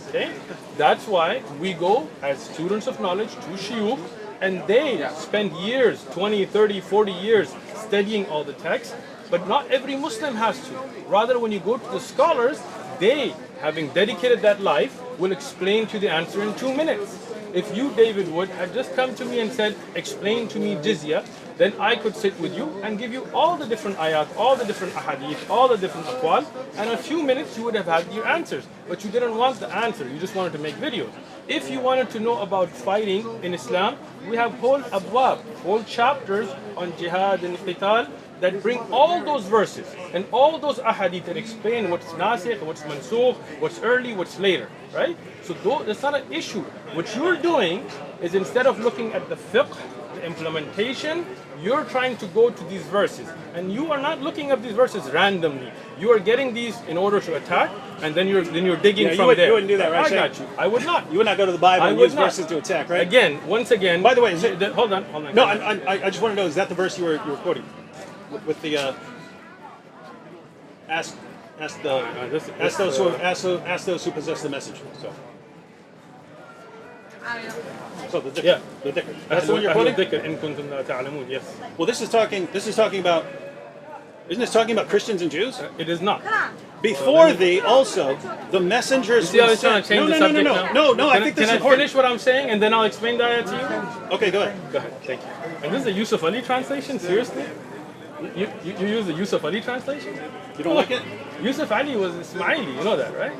Okay? That's why we go as students of knowledge to shuyukh, and they spend years, 20, 30, 40 years studying all the texts. But not every Muslim has to. Rather, when you go to the scholars, they, having dedicated that life, will explain to you the answer in 2 minutes. If you, David Wood, had just come to me and said, explain to me jizya, then I could sit with you and give you all the different ayat, all the different ahadith, all the different aqwal, and in a few minutes you would have had your answers. But you didn't want the answer, you just wanted to make videos. If you wanted to know about fighting in Islam, we have whole abwab, whole chapters on jihad and qital, that bring all those verses and all those ahadith that explain what's nasikh, what's mansukh, what's early, what's later, right? So that's not an issue. What you're doing is, instead of looking at the fiqh, the implementation, you're trying to go to these verses. And you are not looking at these verses randomly. You are getting these in order to attack, and then you're digging from there. You wouldn't do that, right? I got you. I would not. You would not go to the Bible and use verses to attack, right? Again, once again. By the way, is it, hold on. No, I just want to know, is that the verse you were quoting? With the ask those who possess the message. So the dhikr. Yeah. The dhikr. That's the one you're quoting? Yes. Well, this is talking about. Isn't this talking about Christians and Jews? It is not. Before thee, also the messengers. You see how he's trying to change the subject now? No. I think this is important. Can I finish what I'm saying, and then I'll explain the ayah to you? Okay, go ahead. Go ahead. Thank you. And this is the Yusuf Ali translation. Seriously? You use the Yusuf Ali translation? You don't like it? Yusuf Ali was Ismaili, you know that, right?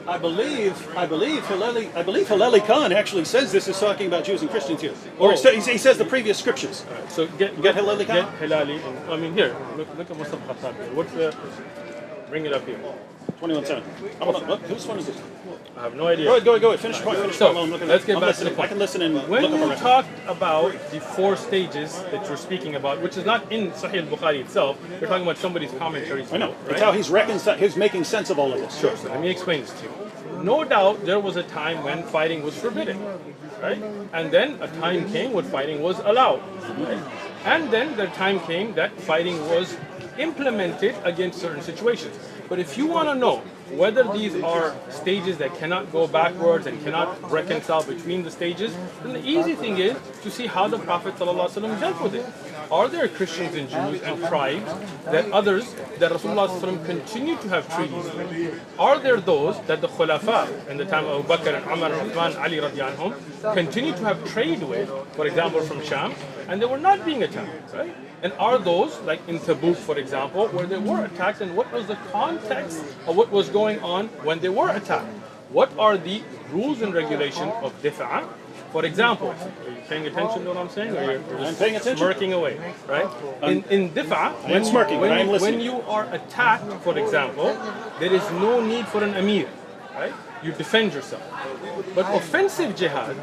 I believe Hilleli Khan actually says this is talking about Jews and Christians here. Or he says the previous scriptures. Right, so get Hilleli Khan? Get Hilali. I mean, here, look at Mustafa Khattab here. Bring it up here. 21:7. Whose phone is this? I have no idea. Go ahead. Finish the point. So, let's get back to the I point. can listen and When look up you a talk about the 4 stages that you're speaking about, which is not in Sahih al-Bukhari itself, you're talking about somebody's commentaries. I know. Right? It's how he's making sense of all of this. Sure. So let me explain this to you. No doubt there was a time when fighting was forbidden, right? And then a time came when fighting was allowed, right? And then the time came that fighting was implemented against certain situations. But if you want to know whether these are stages that cannot go backwards and cannot reconcile between the stages, then the easy thing is to see how the Prophet ﷺ dealt with it. Are there Christians and Jews and tribes that Rasulullah ﷺ continue to have treaties with? Are there those that the Khulafa in the time of Abu Bakr and Umar and Uthman, Ali radiallahu anhum, continue to have trade with, for example from Sham, and they were not being attacked, right? And are those, like in Tabuk for example, where they were attacked, and what was the context of what was going on when they were attacked? What are the rules and regulations of difa'? For example, are you paying attention to what I'm saying, or you're just I'm paying attention. smirking away, right? In difa', I'm smirking, but I'm listening. when you are attacked, for example, there is no need for an amir, right? You defend yourself. But offensive jihad,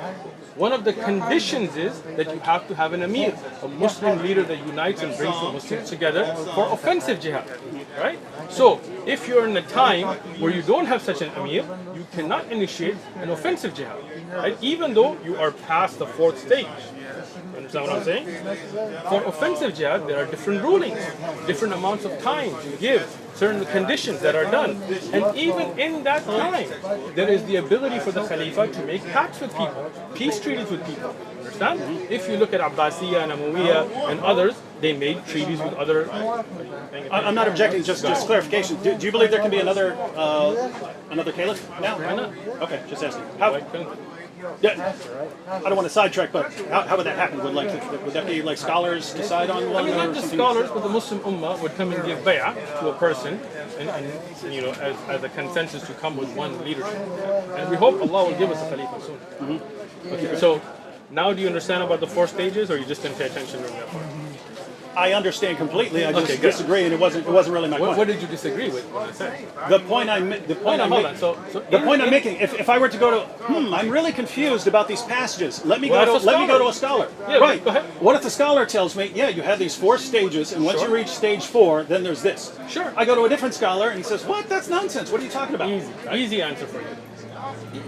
one of the conditions is that you have to have an amir, a Muslim leader that unites and brings the Muslims together for offensive jihad, right? So, if you're in a time where you don't have such an amir, you cannot initiate an offensive jihad, right? Even though you are past the 4th stage. You understand what I'm saying? For offensive jihad, there are different rulings, different amounts of time to give, certain conditions that are done. And even in that time, there is the ability for the Khalifa to make pacts with people, peace treaties with people. Understand? If you look at Abbasiyya and Umayyah and others, they made treaties with other... I'm not objecting, just clarification. Do you believe there can be another caliph now? Why not? Okay, just asking. Why couldn't they? Yeah, I don't want to sidetrack, but how would that happen? Would that be like scholars decide on one? I mean, or not just something? scholars, but the Muslim Ummah would come and give bay'ah to a person, and you know, as a consensus to come with one leadership. And we hope Allah will give us a Khalifa soon. Okay, so now do you understand about the 4 stages, or you just didn't pay attention to that part? I understand completely. I just Okay, good. disagree, and it wasn't really my point. What did you disagree with when I said? The point I'm making. If I were to go to, I'm really confused about these passages. Let me go to a scholar. Yeah, right. go ahead. What if the scholar tells me, yeah, you have these 4 stages, and once you reach stage 4, then there's this. Sure. I go to a different scholar, and he says, what? That's nonsense. What are you talking about? Easy answer for you.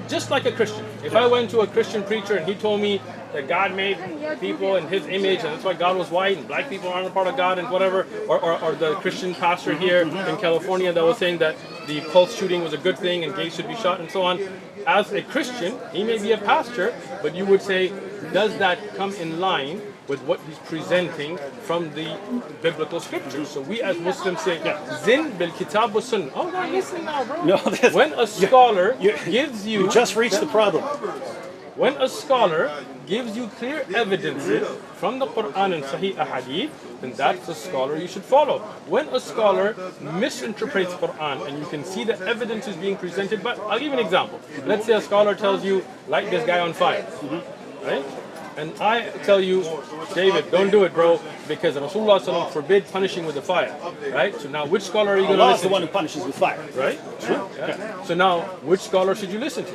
Just like a Christian. If I went to a Christian preacher and he told me that God made people in His image, and that's why God was white, and black people aren't a part of God, and whatever, or the Christian pastor here in California that was saying that the pulse shooting was a good thing and gays should be shot and so on. As a Christian, he may be a pastor, but you would say, does that come in line with what he's presenting from the biblical scriptures? So we as Muslims say, Zin bil kitab wa sunnah. Oh, no, listen now, bro. No, when a scholar gives you... You just reached the problem. When a scholar gives you clear evidences from the Quran and Sahih Ahadith, then that's a scholar you should follow. When a scholar misinterprets Quran and you can see the evidence is being presented, but I'll give you an example. Let's say a scholar tells you, light this guy on fire, right? And I tell you, David, don't do it, bro, because Rasulullah ﷺ forbid punishing with the fire, right? So now, which scholar are you going to Allah is listen the one to? who punishes with fire. Right? True. Yeah. So now, which scholar should you listen to?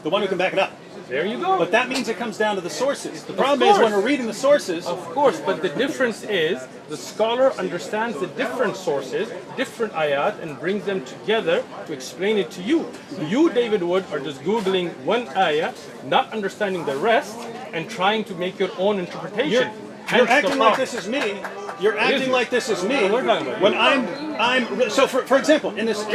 The one who can back it up. There you go. But that means it comes down to the sources. The problem is when we're reading the sources. Of course, but the difference is the scholar understands the different sources, different ayat, and brings them together to explain it to you. You, David Wood, are just Googling one ayat, not understanding the rest, and trying to make your own interpretation. You're acting like this is me. You're acting like this is me. When I'm so for example, in this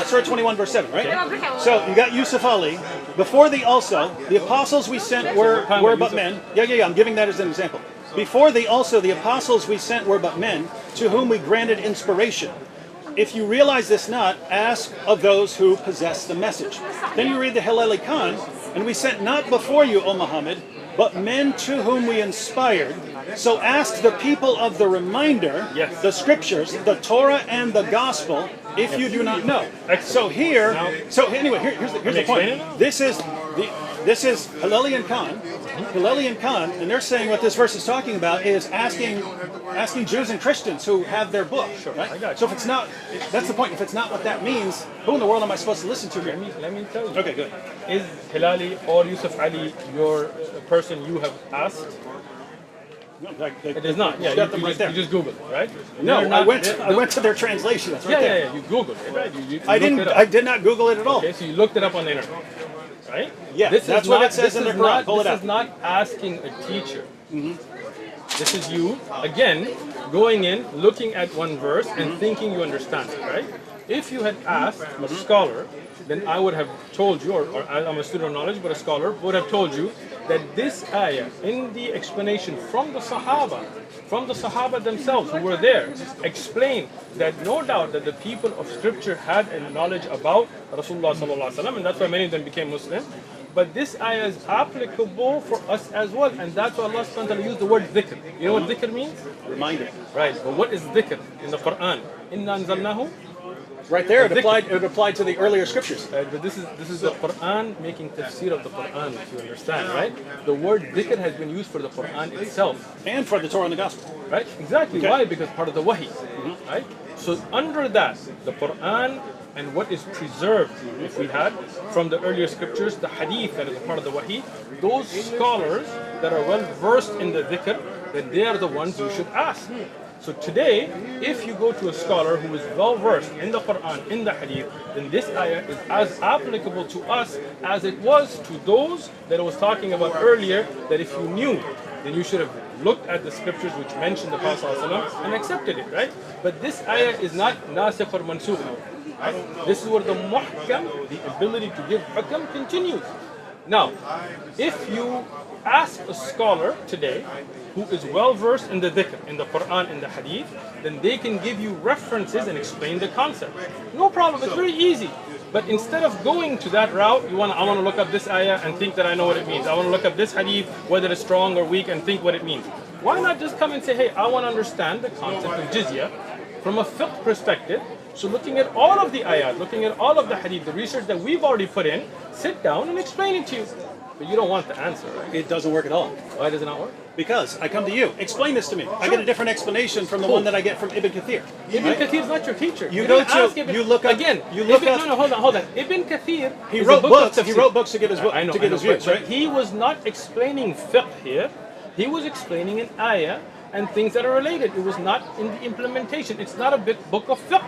Surah 21 verse 7, right? So you got Yusuf Ali. Before the apostles we sent were but men. Yeah. I'm giving that as an example. Before the apostles we sent were but men, to whom we granted inspiration. If you realize this not, ask of those who possess the message. Then you read the Hilali Khan, and we sent not before you, O Muhammad, but men to whom we inspired. So ask the people of the reminder, the scriptures, the Torah and the gospel, if you do not know. So anyway, here's the point. This is this is Hillelian Khan, and they're saying what this verse is talking about is asking Jews and Christians who have their book. Sure, right? I got you. So if it's not, that's the point. If it's not what that means, who in the world am I supposed to listen to here? Let me tell you. Okay, good. Is Hilali or Yusuf Ali your person you have asked? No, It is not. Yeah, got them right there. you just Googled it, right? No, They're not- I went to their translation. It's right there. Yeah, you Googled it, right? You I looked didn't. it up. I did not Google it at all. Okay, so you looked it up on the internet, right? Yeah, This that's is what not, it says in the Quran. Pull it This out. is not asking a teacher. This is you, again, going in, looking at one verse and thinking you understand it, right? If you had asked a scholar, then I would have told you, or I'm a student of knowledge, but a scholar would have told you that this ayah, in the explanation from the Sahaba themselves who were there, explained that no doubt that the people of Scripture had a knowledge about Rasulullah sallallahu alaihi wasallam, and that's why many of them became Muslim. But this ayah is applicable for us as well, and that's why Allah subhanahu wa ta'ala used the word dhikr. You know what dhikr means? Reminder. Right, but what is dhikr in the Quran? Inna anzalnahu. Right there, it applied to the earlier scriptures. But this is the Quran making tafsir of the Quran, if you understand, right? The word dhikr has been used for the Quran itself. And for the Torah and the Gospel. Right? Exactly. Okay. Why? Because part of the wahi. Right? So under that, the Quran and what is preserved, if we had, from the earlier scriptures, the hadith that is a part of the wahi, those scholars that are well versed in the dhikr, then they are the ones you should ask. So today, if you go to a scholar who is well versed in the Quran, in the hadith, then this ayah is as applicable to us as it was to those that I was talking about earlier, that if you knew, then you should have looked at the scriptures which mention the Prophet ﷺ and accepted it, right? But this ayah is not nasikh or mansukh. Right? This is where the muhkam, the ability to give hukam, continues. Now, if you ask a scholar today who is well versed in the dhikr, in the Quran, in the hadith, then they can give you references and explain the concept. No problem, it's very easy. But instead of going to that route, I want to look up this ayah and think that I know what it means. I want to look up this hadith, whether it's strong or weak, and think what it means. Why not just come and say, hey, I want to understand the concept of jizya from a fiqh perspective. So looking at all of the ayat, looking at all of the hadith, the research that we've already put in, sit down and explain it to you. But you don't want the answer, right? It doesn't work at all. Why does it not work? Because I come to you. Explain this to me. I get a different explanation from the one that I get from Ibn Kathir. Ibn Kathir is not your teacher. You didn't go to- ask Ibn- you look up- again. you look Ibn, up- No, hold on. Ibn Kathir. He is wrote a book books. of He tafsir. wrote books to get his book, I know, to get his views, but right? he was not explaining fiqh here. He was explaining an ayah and things that are related. It was not in the implementation. It's not a book of fiqh.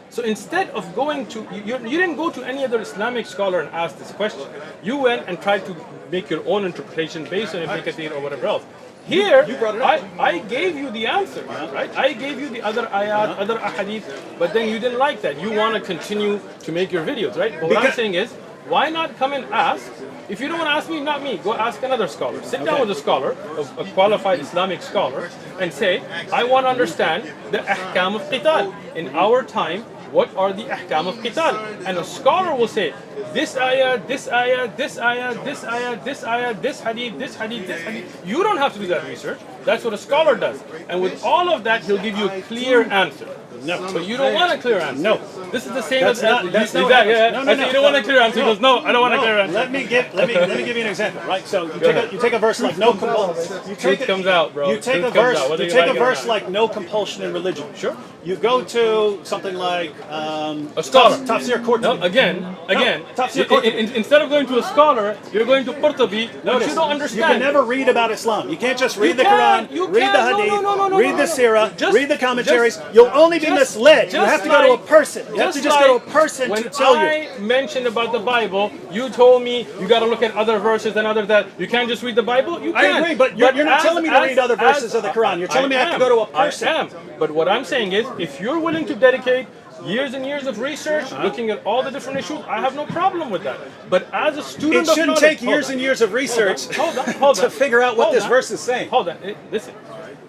So instead of going to, you didn't go to any other Islamic scholar and ask this question. You went and tried to make your own interpretation based on Ibn Kathir or whatever else. Here, You brought it up. I gave you the answer, right? I gave you the other ayat, other ahadith, but then you didn't like that. You want to continue to make your videos, right? But what I'm Because- saying is, why not come and ask? If you don't want to ask me, not me, go ask another scholar. Sit down with a scholar, a qualified Islamic scholar, and say, I want to understand the ahkam of qital. In our time, what are the ahkam of qital? And a scholar will say, this ayah, this ayah, this ayah, this ayah, this ayah, this hadith, this hadith, this hadith. You don't have to do that research. That's what a scholar does. And with all of that, he'll give you a clear answer. No. But you don't want a clear answer. No. This is the same That's as not- that's not what exactly. happens. Yeah. No, no, I said, no. you don't want a clear answer. He goes, no, I don't want a clear answer. Let me give you an example, right? So ahead. you take a verse like no compulsion. Truth comes out, bro. You take Truth a comes verse. out, whether You you take like a it or verse not. like no compulsion in religion. Sure. You go to something like A scholar. Tafsir Qurtubi. No, again. Tafsir Qurtubi. Instead of going to a scholar, you're going to Qurtubi, which Notice, you don't you understand. can never read about Islam. You can't just read You the can, Quran, you read can. the No, Hadith, no, read the Sirah, Just- read the commentaries. just- You'll only be just- misled. You just have to go to a like- person. You have to just go to a person when to tell you. I mentioned about the Bible, you told me you got to look at other verses and other that. You can't just read the Bible. You I can. agree, but you're not telling me to read other verses of the Quran. You're telling me I have to go to a person. I am. But what I'm saying is, if you're willing to dedicate years and years of research, looking at all the different issues, I have no problem with that. But as a student It of shouldn't knowledge, take hold years on. and years of research Hold to on. figure out what Hold this on. verse is saying. Hold on. Listen.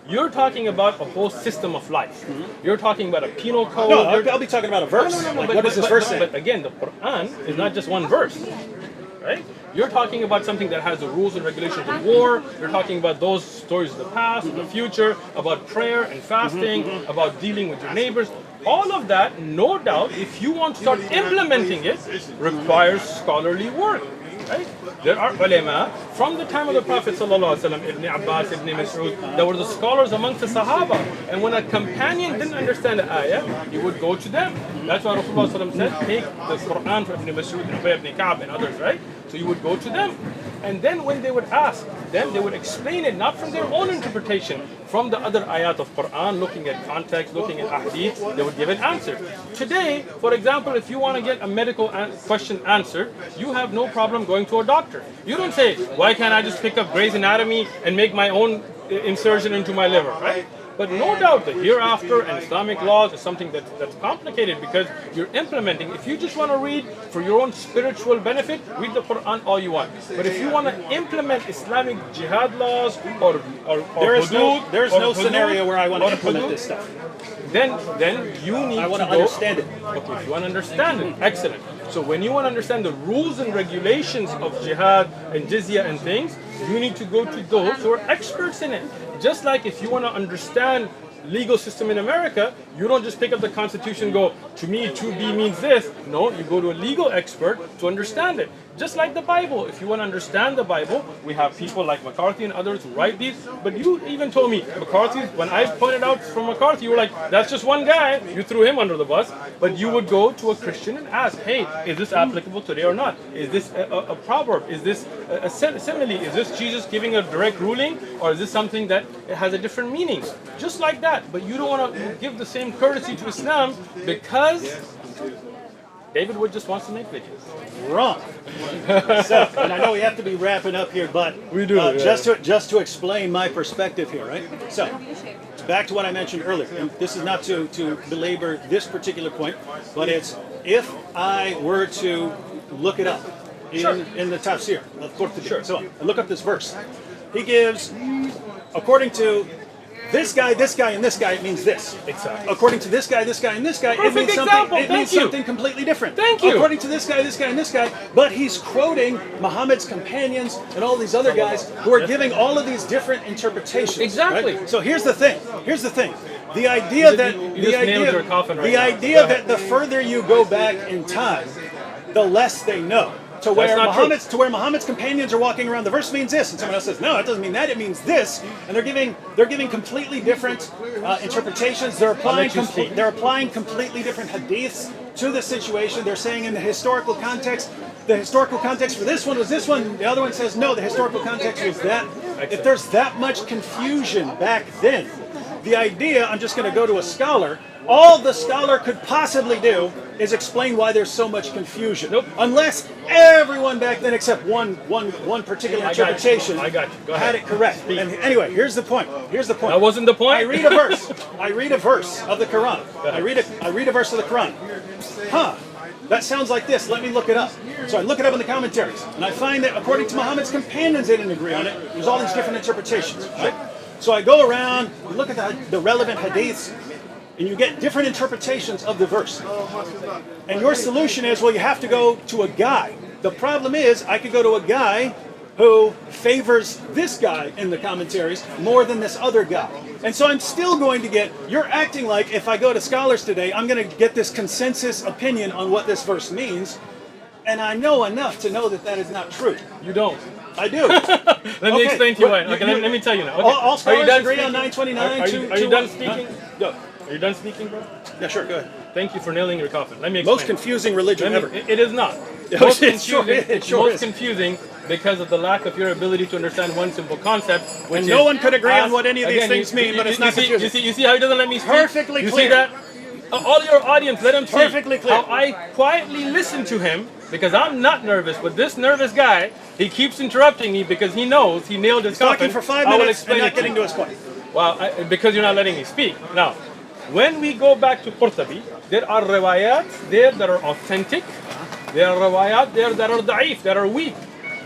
You're talking about a whole system of life. You're talking about a penal code. No, You're- I'll be talking about a verse. Like, but- what does this but- verse but- say? But again, the Quran is not just one verse, right? You're talking about something that has the rules and regulations of war. You're talking about those stories of the past, of the future, about prayer and fasting, about dealing with your neighbors. All of that, no doubt, if you want to start implementing it, requires scholarly work. right? There are ulama from the time of the Prophet ﷺ, Ibn Abbas, Ibn Mas'ud, that were the scholars amongst the Sahaba. And when a companion didn't understand the ayah, he would go to them. That's why Rasulullah ﷺ said, take the Quran from Ibn Mas'ud, and Ibn Ka'b, and others, right? So you would go to them. And then when they would ask, then they would explain it not from their own interpretation, from the other ayat of Quran, looking at context, looking at hadith, they would give an answer. Today, for example, if you want to get a medical question answered, you have no problem going to a doctor. You don't say, why can't I just pick up Grey's Anatomy and make my own insertion into my liver, right? But no doubt the hereafter and Islamic laws is something that's complicated because you're implementing. If you just want to read for your own spiritual benefit, read the Quran all you want. But if you want to implement Islamic jihad laws or there's no scenario where I want to implement this stuff. Then you need I want to understand it. Okay, if you want to understand it, excellent. So when you want to understand the rules and regulations of jihad and jizya and things, you need to go to those who are experts in it. Just like if you want to understand legal system in America, you don't just pick up the Constitution and go, to me 2B means this. No, you go to a legal expert to understand it. Just like the Bible. If you want to understand the Bible, we have people like McCarthy and others who write these. But you even told me, McCarthy, when I pointed out from McCarthy, you were like, that's just one guy. You threw him under the bus. But you would go to a Christian and ask, hey, is this applicable today or not? Is this a proverb? Is this a simile? Is this Jesus giving a direct ruling? Or is this something that has a different meaning? Just like that. But you don't want to give the same courtesy to Islam because David Wood just wants to make videos. Wrong. So, and I know we have to be wrapping up here, but we do, just to explain my perspective here, right? So, back to what I mentioned earlier. And this is not to belabor this particular point, but it's if I were to look it up in the tafsir of Qurtubi, so and look up this verse. He gives, according to this guy, and this guy, it means this. Exactly. According to this guy, and this guy, Perfect it means something completely different. Thank you. According to this guy, and this guy, but he's quoting Muhammad's companions and all these other guys who are giving all of these different interpretations. Exactly. Right? So here's the thing. The idea that that the further you go back in time, the less they know. To where Muhammad's companions are walking around, the verse means this, and someone else says, no, it doesn't mean that, it means this, and they're giving completely different interpretations. They're applying completely different hadiths to the situation. They're saying in the historical context for this one was this one. The other one says no, the historical context was that. If there's that much confusion back then, the idea, I'm just going to go to a scholar. All the scholar could possibly do is explain why there's so much confusion. Nope. Unless everyone back then, except one particular interpretation, had it correct. And anyway, here's the point. That wasn't the point. I read a verse of the Quran. I read a verse of the Quran. That sounds like this. Let me look it up. So I look it up in the commentaries, and I find that according to Muhammad's companions, they didn't agree on it. There's all these different interpretations. Right? So I go around, look at the relevant hadiths, and you get different interpretations of the verse. And your solution is, well, you have to go to a guy. The problem is, I could go to a guy who favors this guy in the commentaries more than this other guy. And so I'm still going to get, you're acting like if I go to scholars today, I'm going to get this consensus opinion on what this verse means. And I know enough to know that that is not true. You don't. I do. Let me explain to you why. Okay, let me tell you now. Okay. All scholars agree on 929. Are you done speaking? Go. Are you done speaking, bro? Yeah, sure, go ahead. Thank you for nailing your coffin. Let me explain. Most confusing religion ever. It is not. Most confusing because of the lack of your ability to understand one simple concept. When no one could agree on what any of these things mean, but it's not confusing. You see how he doesn't let me speak? Perfectly clear. You see that? All your audience, let him speak. Perfectly clear. How I quietly listen to him because I'm not nervous, but this nervous guy, he keeps interrupting me because he knows he nailed his coffin. Talking for 5 minutes and not getting to his point. Well, because you're not letting me speak. Now, when we go back to Qurtubi, there are riwayat there that are authentic. There are riwayat there that are da'if, that are weak.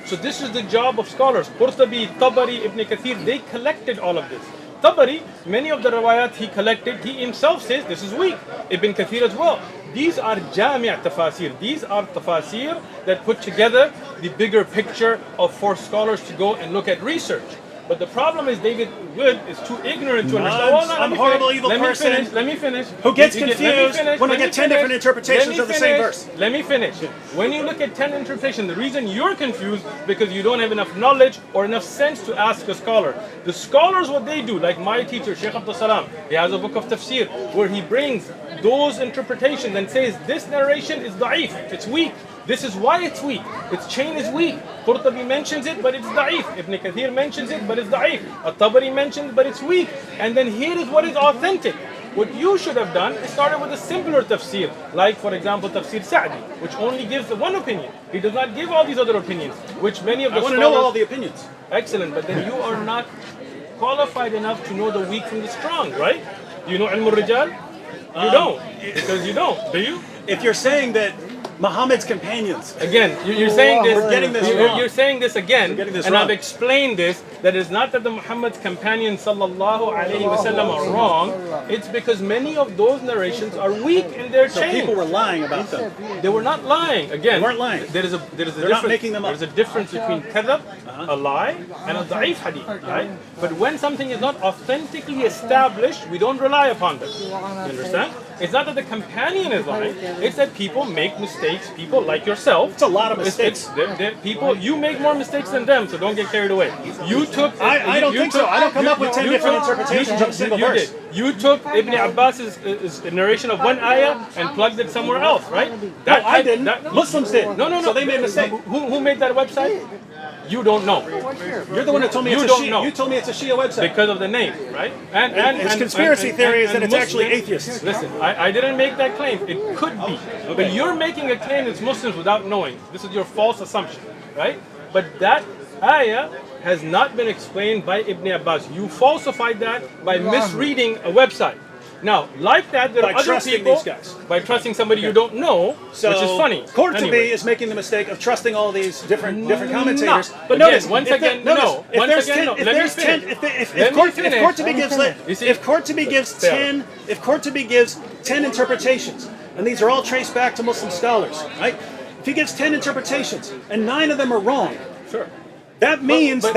So this is the job of scholars. Qurtubi, Tabari, Ibn Kathir, they collected all of this. Tabari, many of the riwayat he collected, he himself says this is weak. Ibn Kathir as well. These are jami' tafasir. These are tafasir that put together the bigger picture for scholars to go and look at research. But the problem is David Wood is too ignorant to understand. I'm a horrible, evil person. Let me finish. Who gets Let me confused finish. when I Let me get 10 finish. different interpretations Let me of the same finish. verse. Let me finish. When you look at 10 interpretations, the reason you're confused because you don't have enough knowledge or enough sense to ask a scholar. The scholars, what they do, like my teacher, Shaykh Abdul Salam, he has a book of tafsir where he brings those interpretations and says this narration is da'if, it's weak. This is why it's weak. Its chain is weak. Qurtubi mentions it, but it's da'if. Ibn Kathir mentions it, but it's da'if. At-Tabari mentions it, but it's weak. And then here is what is authentic. What you should have done is started with a simpler tafsir, like for example tafsir Sa'di, which only gives the one opinion. He does not give all these other opinions, which many of the I want to scholars... know all the opinions. Excellent, but then you are not qualified enough to know the weak from the strong, right? Do you know Ilm al-Rijal? You don't, because you don't. Do you? If you're saying that Muhammad's companions, Again, you're saying this. We're getting this you're, wrong. you're saying this again, getting this and wrong. I've explained this. That is not that the Muhammad's companions sallallahu alaihi wasallam are wrong. It's because many of those narrations are weak in their so chain. people were lying about them. They were not lying. Again, They weren't lying. There is a They're difference. not making them up. There's a difference between kadhab, a lie, and a da'if hadith. Right? But when something is not authentically established, we don't rely upon them. You understand? It's not that the companion is lying. It's that people make mistakes. People like yourself. It's a lot of mistakes. They're people, you make more mistakes than them, so don't get carried away. You took. I don't think so. I don't come up with 10 different interpretations of a single verse. Did. You took Ibn Abbas's narration of one ayah and plugged it somewhere else, right? No, I didn't. Muslims did. No. So they made a mistake. Who made that website? You don't know. You're the one that told me You it's a don't Shia. know. You told me it's a Shia website. Because of the name, right? His conspiracy theory is that it's actually atheists. Listen, I didn't make that claim. It could be. But you're making a claim it's Muslims without knowing. This is your false assumption, right? But that ayah has not been explained by Ibn Abbas. You falsified that by misreading a website. Now, like that, there are By other trusting people, these guys. by trusting somebody you don't know, So which is funny. Qurtubi Anyway. is making the mistake of trusting all these different commentators. No. But Again, notice, once if again, there- notice, no. if Once there's again, 10, no. if Let me there's 10, finish. if Let me Qurtubi finish. gives You see- if Qurtubi gives Fair. 10, if Qurtubi gives 10 interpretations, and these are all traced back to Muslim scholars, right? If he gives 10 interpretations and 9 of them are wrong, Sure. that means but-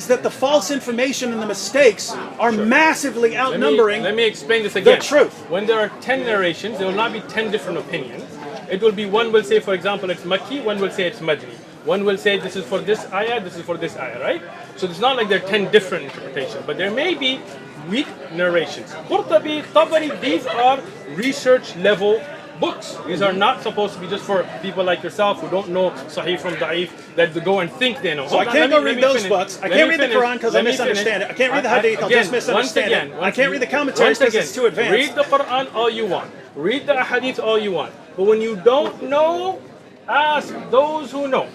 that the false information and the mistakes are massively outnumbering. Let me explain this again. truth. When there are 10 narrations, there will not be 10 different opinions. It will be one will say, for example, it's Makki, one will say it's Madni. One will say this is for this ayah, this is for this ayah, right? So it's not like there are 10 different interpretations, but there may be weak narrations. Qurtubi, Tabari, these are research level books. These are not supposed to be just for people like yourself who don't know Sahih from Da'if, that go and think they know. So I can't go read those books. I can't read the Quran because I misunderstand it. I can't read the Hadith. I'll just misunderstand it. I can't read the commentaries because it's too advanced. Read the Quran all you want. Read the Hadith all you want. But when you don't know, ask those who know.